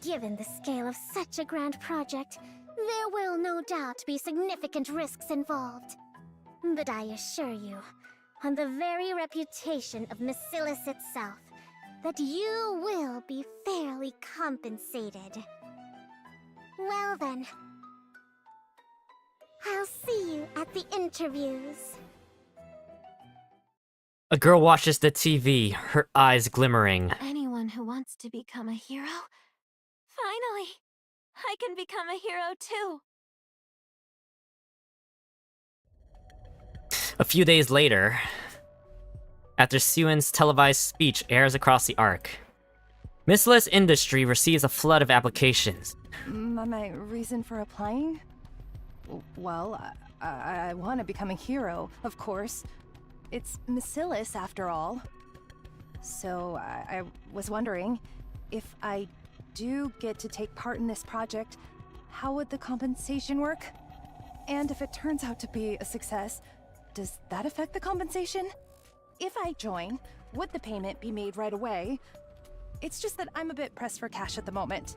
Given the scale of such a grand project, there will no doubt be significant risks involved. But I assure you, on the very reputation of Miscellus itself, that you will be fairly compensated. Well then, I'll see you at the interviews. A girl watches the TV, her eyes glimmering. Anyone who wants to become a hero? Finally! I can become a hero too! A few days later, after Suin's televised speech airs across the arc, Missless Industry receives a flood of applications. My reason for applying? Well, I want to become a hero, of course. It's Misillus, after all. So, I was wondering, if I do get to take part in this project, how would the compensation work? And if it turns out to be a success, does that affect the compensation? If I join, would the payment be made right away? It's just that I'm a bit pressed for cash at the moment.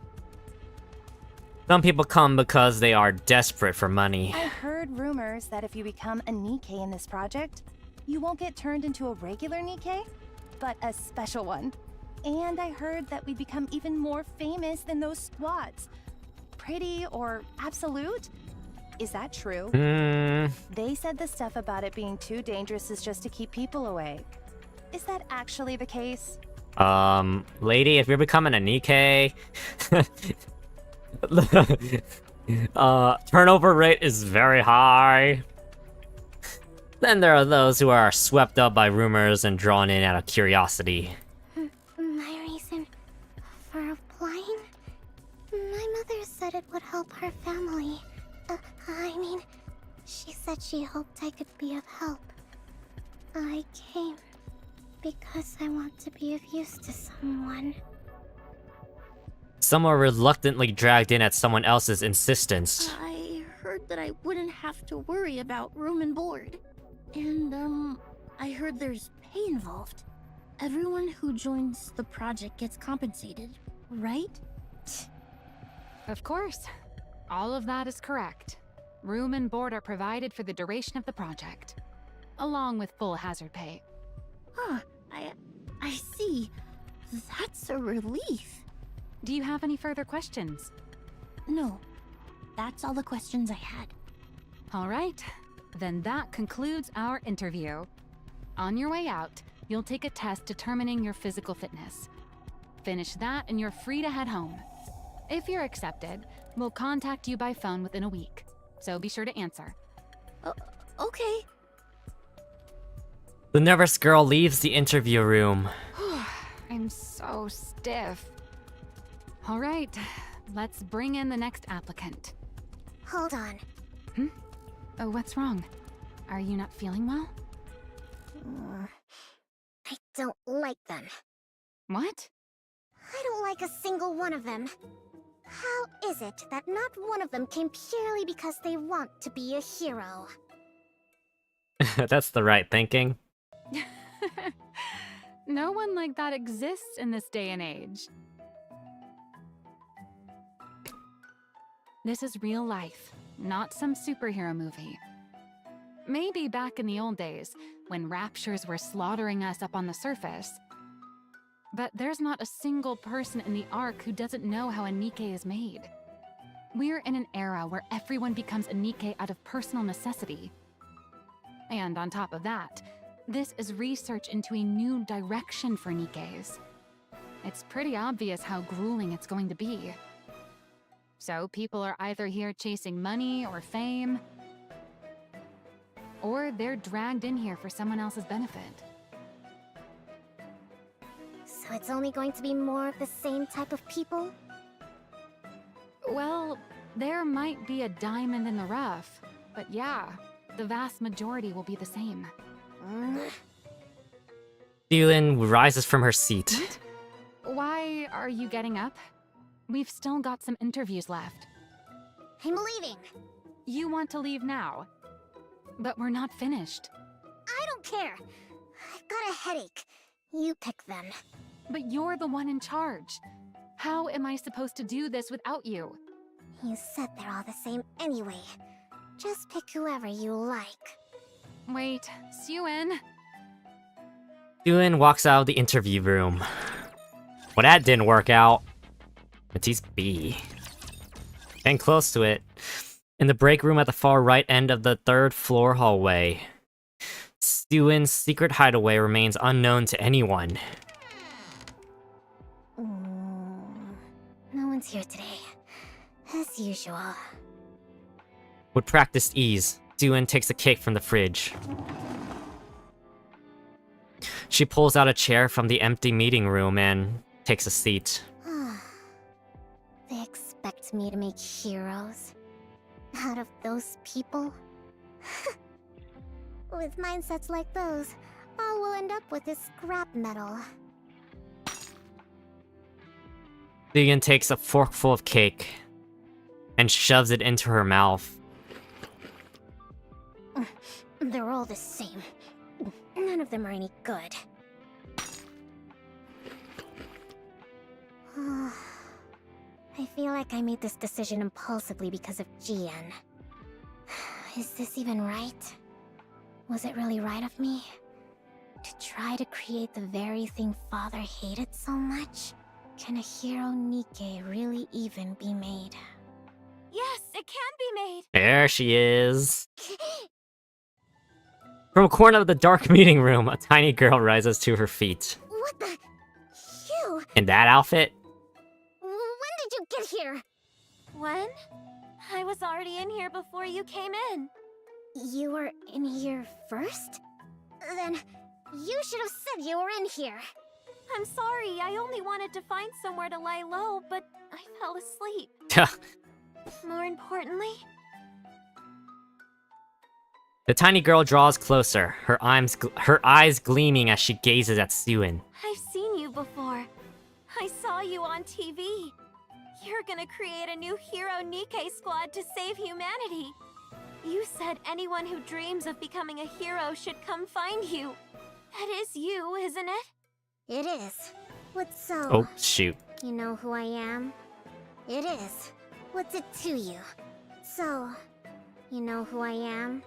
Some people come because they are desperate for money. I heard rumors that if you become a Nikke in this project, you won't get turned into a regular Nikke, but a special one. And I heard that we'd become even more famous than those squads. Pretty or absolute? Is that true? They said the stuff about it being too dangerous is just to keep people away. Is that actually the case? Lady, if you're becoming a Nikke, turnover rate is very high. Then there are those who are swept up by rumors and drawn in out of curiosity. My reason for applying? My mother said it would help her family. I mean, she said she hoped I could be of help. I came because I want to be of use to someone. Some are reluctantly dragged in at someone else's insistence. I heard that I wouldn't have to worry about room and board. And, I heard there's pay involved. Everyone who joins the project gets compensated, right? Of course. All of that is correct. Room and board are provided for the duration of the project, along with full hazard pay. Huh, I see. That's a relief. Do you have any further questions? No, that's all the questions I had. All right, then that concludes our interview. On your way out, you'll take a test determining your physical fitness. Finish that and you're free to head home. If you're accepted, we'll contact you by phone within a week, so be sure to answer. Okay. The nervous girl leaves the interview room. I'm so stiff. All right, let's bring in the next applicant. Hold on. Oh, what's wrong? Are you not feeling well? I don't like them. What? I don't like a single one of them. How is it that not one of them came purely because they want to be a hero? That's the right thinking. No one like that exists in this day and age. This is real life, not some superhero movie. Maybe back in the old days, when raptures were slaughtering us up on the surface. But there's not a single person in the Ark who doesn't know how a Nikke is made. We're in an era where everyone becomes a Nikke out of personal necessity. And on top of that, this is research into a new direction for Nikkes. It's pretty obvious how grueling it's going to be. So people are either here chasing money or fame, or they're dragged in here for someone else's benefit. So it's only going to be more of the same type of people? Well, there might be a diamond in the rough, but yeah, the vast majority will be the same. Dylan rises from her seat. Why are you getting up? We've still got some interviews left. I'm leaving. You want to leave now? But we're not finished. I don't care. I've got a headache. You pick them. But you're the one in charge. How am I supposed to do this without you? You said they're all the same anyway. Just pick whoever you like. Wait, Suen. Dylan walks out of the interview room. Well, that didn't work out. Matisse B. Getting close to it. In the break room at the far right end of the 3rd floor hallway. Stuin's secret hideaway remains unknown to anyone. No one's here today. As usual. With practiced ease, Stuin takes a cake from the fridge. She pulls out a chair from the empty meeting room and takes a seat. They expect me to make heroes out of those people? With mindsets like those, all we'll end up with is scrap metal. Stuin takes a forkful of cake and shoves it into her mouth. They're all the same. None of them are any good. I feel like I made this decision impulsively because of Jian. Is this even right? Was it really right of me? To try to create the very thing Father hated so much? Can a hero Nikke really even be made? Yes, it can be made! There she is. From a corner of the dark meeting room, a tiny girl rises to her feet. What the? You? In that outfit? When did you get here? When? I was already in here before you came in. You were in here first? Then you should have said you were in here. I'm sorry, I only wanted to find somewhere to lie low, but I fell asleep. More importantly... The tiny girl draws closer, her eyes gleaming as she gazes at Stuin. I've seen you before. I saw you on TV. You're gonna create a new hero Nikke squad to save humanity. You said anyone who dreams of becoming a hero should come find you. That is you, isn't it? It is. What's so? Oh, shoot. You know who I am? It is. What's it to you? So, you know who I am?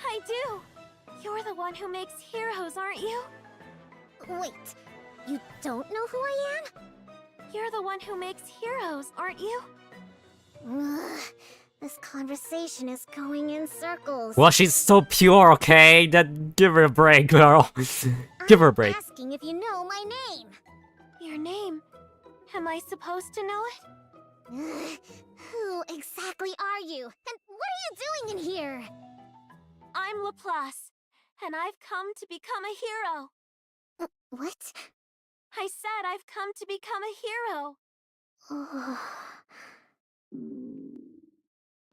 I do. You're the one who makes heroes, aren't you? Wait, you don't know who I am? You're the one who makes heroes, aren't you? Ugh, this conversation is going in circles. Well, she's so pure, okay? Give her a break, girl. Give her a break. I'm asking if you know my name. Your name? Am I supposed to know it? Who exactly are you? And what are you doing in here? I'm Laplace, and I've come to become a hero. What? I said I've come to become a hero.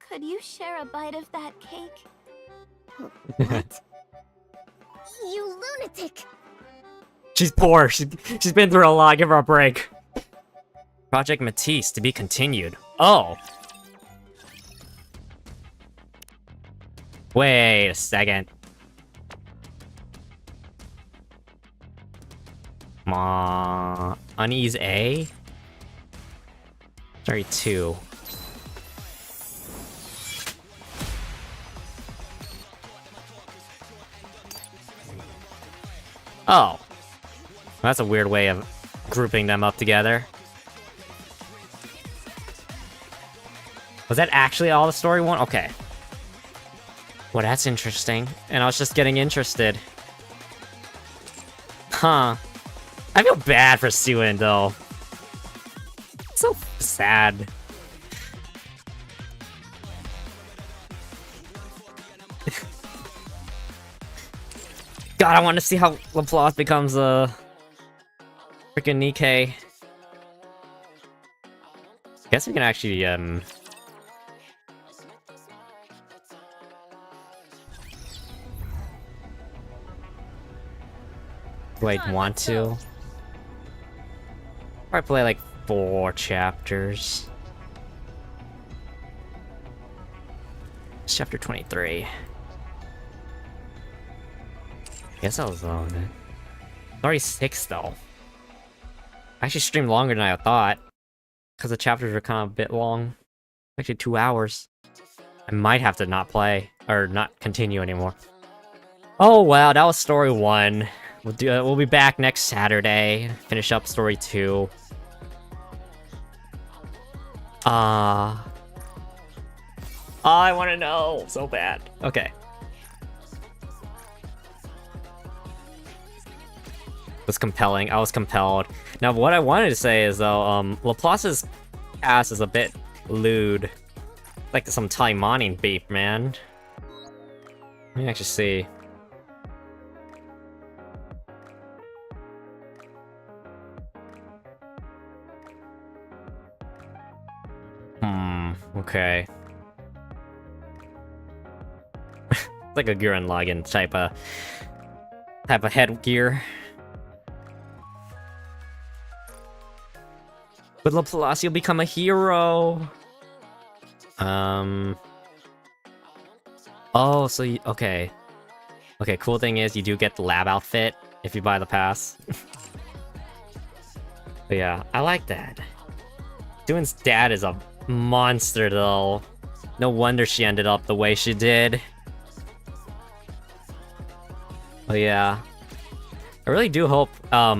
Could you share a bite of that cake? What? You lunatic! She's poor. She's been through a lot. Give her a break. Project Matisse to be continued. Oh. Wait a second. Unease A? Sorry, 2. Oh. That's a weird way of grouping them up together. Was that actually all the story one? Okay. Well, that's interesting. And I was just getting interested. Huh. I feel bad for Stuin, though. So sad. God, I want to see how Laplace becomes a freaking Nikke. Guess we can actually, do I want to? Probably play like 4 chapters. It's chapter 23. Guess I was wrong then. It's already 6 though. I actually streamed longer than I thought. Because the chapters are kind of a bit long. Actually 2 hours. I might have to not play. Or not continue anymore. Oh wow, that was story 1. We'll be back next Saturday. Finish up story 2. Oh, I want to know so bad. Okay. Was compelling. I was compelled. Now, what I wanted to say is though, Laplace's ass is a bit lewd, like some Taimani beef, man. Let me actually see. Okay. It's like a Gurren Lagann type of headgear. Would Laplace become a hero? Oh, so you, okay. Okay, cool thing is you do get the lab outfit if you buy the pass. But yeah, I like that. Doon's dad is a monster though. No wonder she ended up the way she did. But yeah. I really do hope, as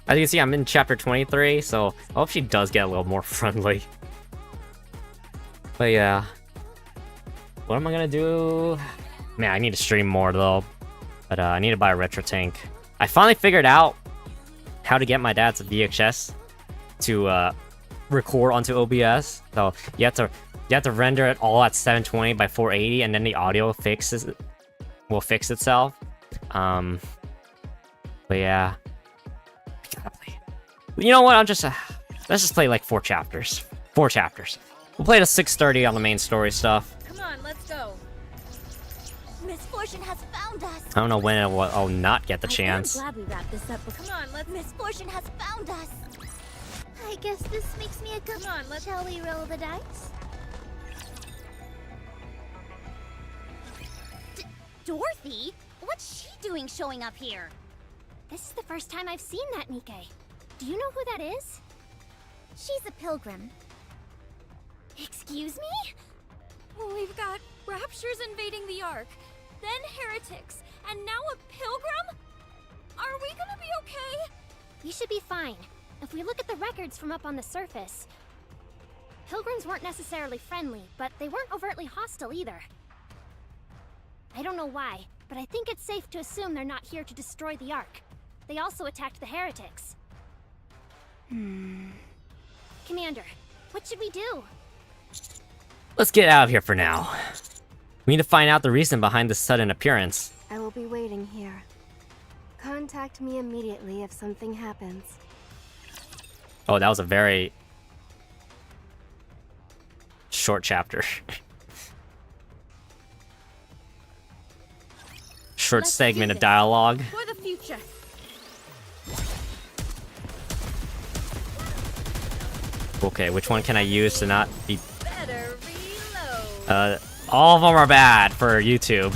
you can see, I'm in chapter 23, so I hope she does get a little more friendly. But yeah. What am I gonna do? Man, I need to stream more though. But I need to buy a retro tank. I finally figured out how to get my dad's VHS to record onto OBS. So you have to render it all at 720 by 480, and then the audio will fix itself. But yeah. I gotta play. You know what? let's just play like 4 chapters. 4 chapters. We'll play to 6:30 on the main story stuff. Come on, let's go. Misfortune has found us. I don't know when I'll not get the chance. I'm glad we wrapped this up. Come on, let's. Misfortune has found us. I guess this makes me a good. Come on, let's. Shall we roll the dice? Dorothy, what's she doing showing up here? This is the first time I've seen that Nikke. Do you know who that is? She's a pilgrim. Excuse me? We've got raptures invading the Ark, then heretics, and now a pilgrim? Are we gonna be okay? We should be fine. If we look at the records from up on the surface, pilgrims weren't necessarily friendly, but they weren't overtly hostile either. I don't know why, but I think it's safe to assume they're not here to destroy the Ark. They also attacked the heretics. Commander, what should we do? Let's get out of here for now. We need to find out the reason behind this sudden appearance. I will be waiting here. Contact me immediately if something happens. Oh, that was a very short chapter. Short segment of dialogue. For the future. Okay, which one can I use to not be... Better reload. All of them are bad for YouTube.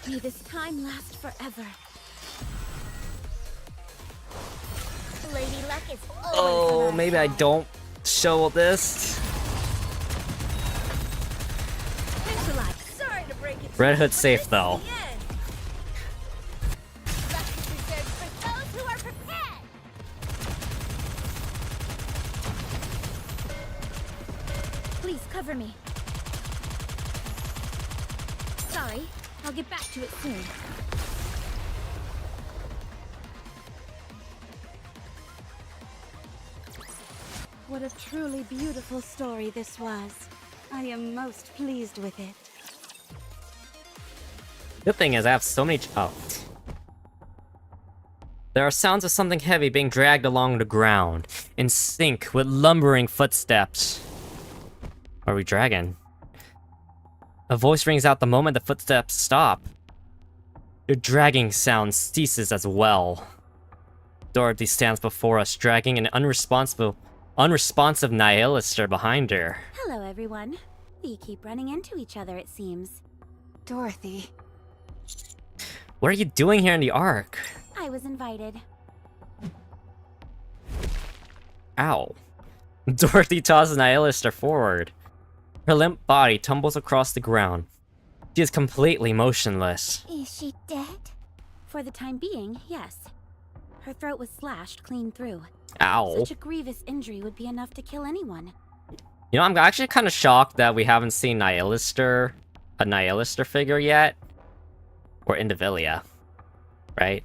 May this time last forever. Lady Luck is always Oh, on maybe I don't show this. Sorry to break it. Red Hood's safe though. Luck is reserved for those who are prepared. Please cover me. Sorry, I'll get back to it soon. What a truly beautiful story this was. I am most pleased with it. Good thing is I have so many... Oh. There are sounds of something heavy being dragged along the ground, in sync with lumbering footsteps. What are we dragging? A voice rings out the moment the footsteps stop. The dragging sound ceases as well. Dorothy stands before us, dragging an unresponsive nihilister behind her. Hello, everyone. We keep running into each other, it seems. Dorothy. What are you doing here in the Ark? I was invited. Ow. Dorothy tosses Nihilister forward. Her limp body tumbles across the ground. She is completely motionless. Is she dead? For the time being, yes. Her throat was slashed clean through. Ow. Such a grievous injury would be enough to kill anyone. You know, I'm actually kind of shocked that we haven't seen a Nihilister figure yet. Or Indivilia. Right?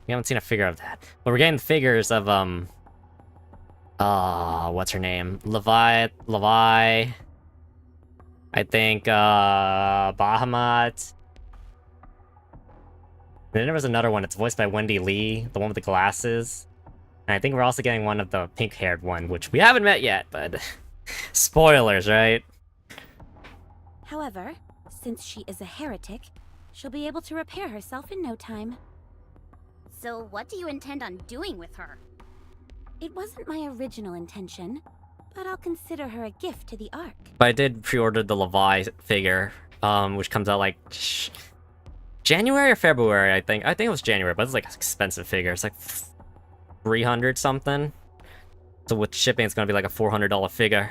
We haven't seen a figure of that. But we're getting the figures of, what's her name? Levi... I think, Bahamut. And then there was another one. It's voiced by Wendy Lee, the one with the glasses. And I think we're also getting one of the pink-haired one, which we haven't met yet, but... Spoilers, right? However, since she is a heretic, she'll be able to repair herself in no time. So what do you intend on doing with her? It wasn't my original intention, but I'll consider her a gift to the Ark. But I did pre-order the Levi figure, which comes out like... January or February, I think. I think it was January, but it's like an expensive figure. It's like 300 something. So with shipping, it's gonna be like a $400 figure.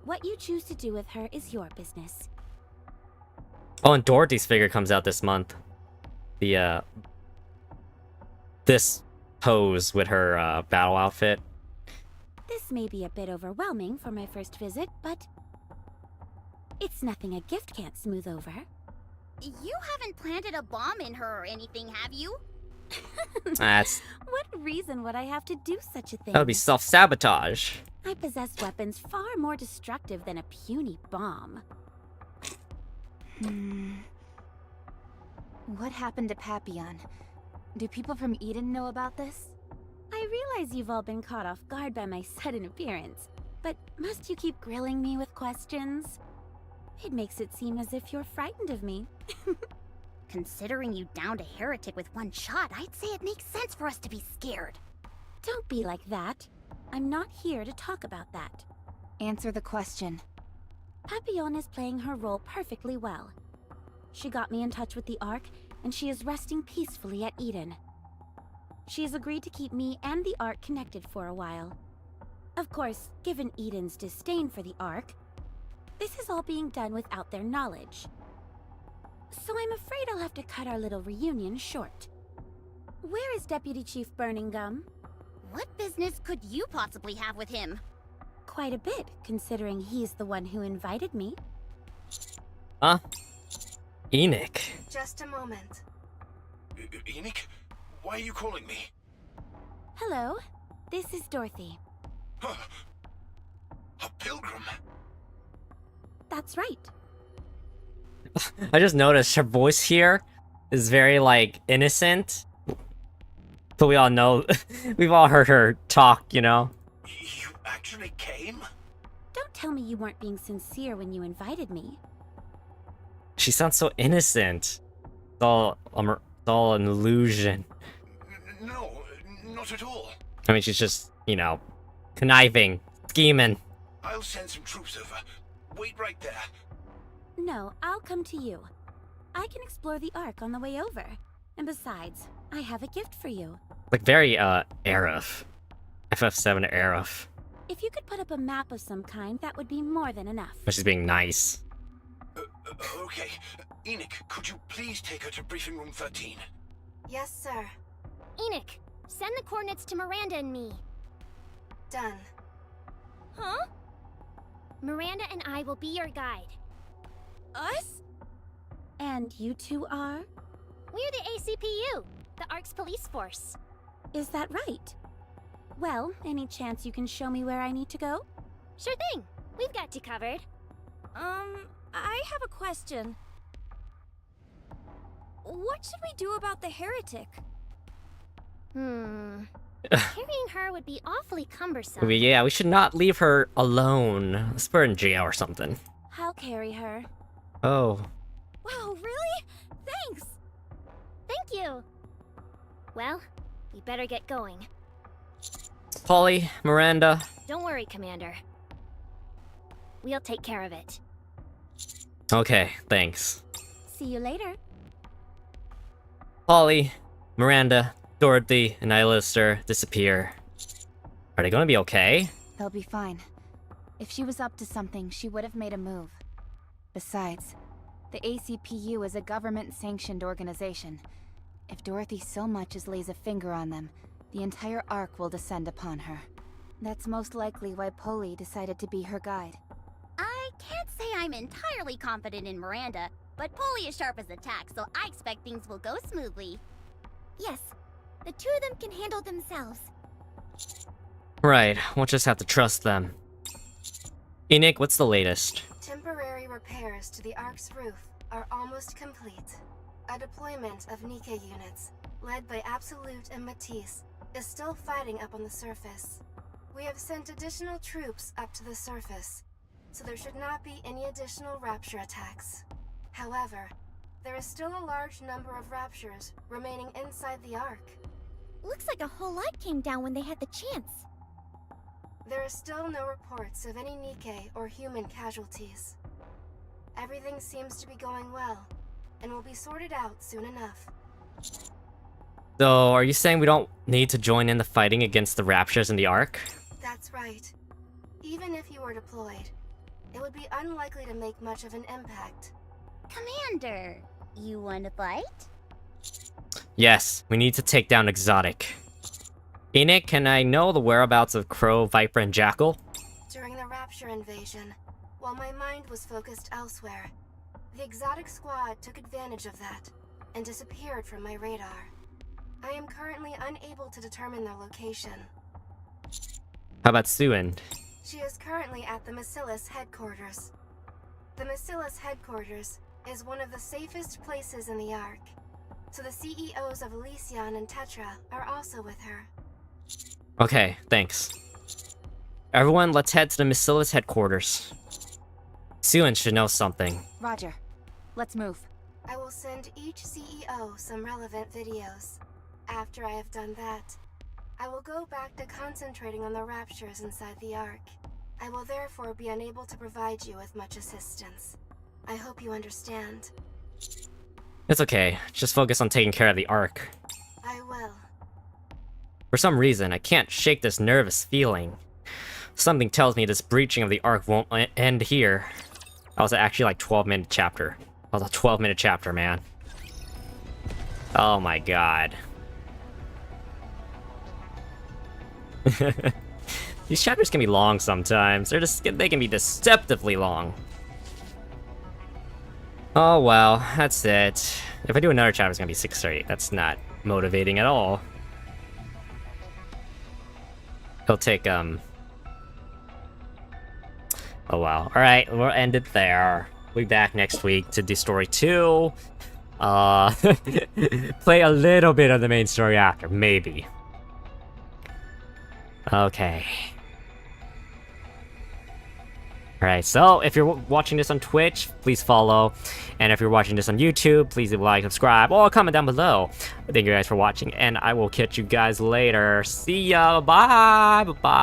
What you choose to do with her is your business. Oh, and Dorothy's figure comes out this month. The, this pose with her, battle outfit. This may be a bit overwhelming for my first visit, but... it's nothing a gift can't smooth over. You haven't planted a bomb in her or anything, have you? That's... What reason would I have to do such a thing? That would be self-sabotage. I possess weapons far more destructive than a puny bomb. What happened to Papillon? Do people from Eden know about this? I realize you've all been caught off guard by my sudden appearance, but must you keep grilling me with questions? It makes it seem as if you're frightened of me. Considering you downed a heretic with one shot, I'd say it makes sense for us to be scared. Don't be like that. I'm not here to talk about that. Answer the question. Papillon is playing her role perfectly well. She got me in touch with the Ark, and she is resting peacefully at Eden. She has agreed to keep me and the Ark connected for a while. Of course, given Eden's disdain for the Ark, this is all being done without their knowledge. So I'm afraid I'll have to cut our little reunion short. Where is Deputy Chief Burning Gum? What business could you possibly have with him? Quite a bit, considering he's the one who invited me. Huh? Enoch. Just a moment. Enoch? Why are you calling me? Hello, this is Dorothy. A pilgrim? That's right. I just noticed her voice here is very, like, innocent. But we all know, we've all heard her talk, you know? You actually came? Don't tell me you weren't being sincere when you invited me. She sounds so innocent. It's all an illusion. No, not at all. I mean, she's just, you know, conniving, scheming. I'll send some troops over. Wait right there. No, I'll come to you. I can explore the Ark on the way over. And besides, I have a gift for you. Like, very, Aerith. FF7 Aerith. If you could put up a map of some kind, that would be more than enough. But she's being nice. Okay. Enoch, could you please take her to briefing room 13? Yes, sir. Enoch, send the coordinates to Miranda and me. Done. Huh? Miranda and I will be your guide. Us? And you two are? We're the ACPU, the Ark's police force. Is that right? Well, any chance you can show me where I need to go? Sure thing. We've got you covered. I have a question. What should we do about the heretic? Carrying her would be awfully cumbersome. Yeah, we should not leave her alone. Let's put her in jail or something. I'll carry her. Oh. Wow, really? Thanks! Thank you! Well, we better get going. Polly, Miranda. Don't worry, Commander. We'll take care of it. Okay, thanks. See you later. Polly, Miranda, Dorothy, and Nihilister disappear. Are they gonna be okay? They'll be fine. If she was up to something, she would have made a move. Besides, the ACPU is a government-sanctioned organization. If Dorothy so much as lays a finger on them, the entire Ark will descend upon her. That's most likely why Polly decided to be her guide. I'm entirely confident in Miranda, but Polly is sharp as a tack, so I expect things will go smoothly. Yes, the two of them can handle themselves. Right, we'll just have to trust them. Nick, what's the latest? Temporary repairs to the Ark's roof are almost complete. A deployment of Nikke units, led by Absolute and Matisse, is still fighting up on the surface. We have sent additional troops up to the surface, so there should not be any additional Rapture attacks. However, there is still a large number of Raptures remaining inside the Ark. Looks like a whole lot came down when they had the chance. There are still no reports of any Nikke or human casualties. Everything seems to be going well, and will be sorted out soon enough. So, are you saying we don't need to join in the fighting against the Raptures in the Ark? That's right. Even if you were deployed, it would be unlikely to make much of an impact. Commander, you want to fight? Yes, we need to take down Exotic. Nick, can I know the whereabouts of Crow, Viper, and Jackal? During the Rapture invasion, while my mind was focused elsewhere, the Exotic squad took advantage of that and disappeared from my radar. I am currently unable to determine their location. How about Suin? She is currently at the Macilis headquarters. The Macilis headquarters is one of the safest places in the Ark, so the CEOs of Elysion and Tetra are also with her. Okay, thanks. Everyone, let's head to the Macilis headquarters. Suin should know something. Roger. Let's move. I will send each CEO some relevant videos. After I have done that, I will go back to concentrating on the Raptures inside the Ark. I will therefore be unable to provide you with much assistance. I hope you understand. It's okay, just focus on taking care of the Ark. I will. For some reason, I can't shake this nervous feeling. Something tells me this breaching of the Ark won't end here. That was actually like 12-minute chapter. That was a 12-minute chapter, man. Oh my god. These chapters can be long sometimes. They can be deceptively long. Oh well, that's it. If I do another chapter, it's gonna be 6 or 8. That's not motivating at all. He'll take, Oh wow. Alright, we'll end it there. We'll be back next week to do story 2. Play a little bit of the main story after, maybe. Okay. Alright, so if you're watching this on Twitch, please follow. And if you're watching this on YouTube, please leave a like, subscribe, or comment down below. Thank you guys for watching, and I will catch you guys later. See ya! Bye! Bye-bye!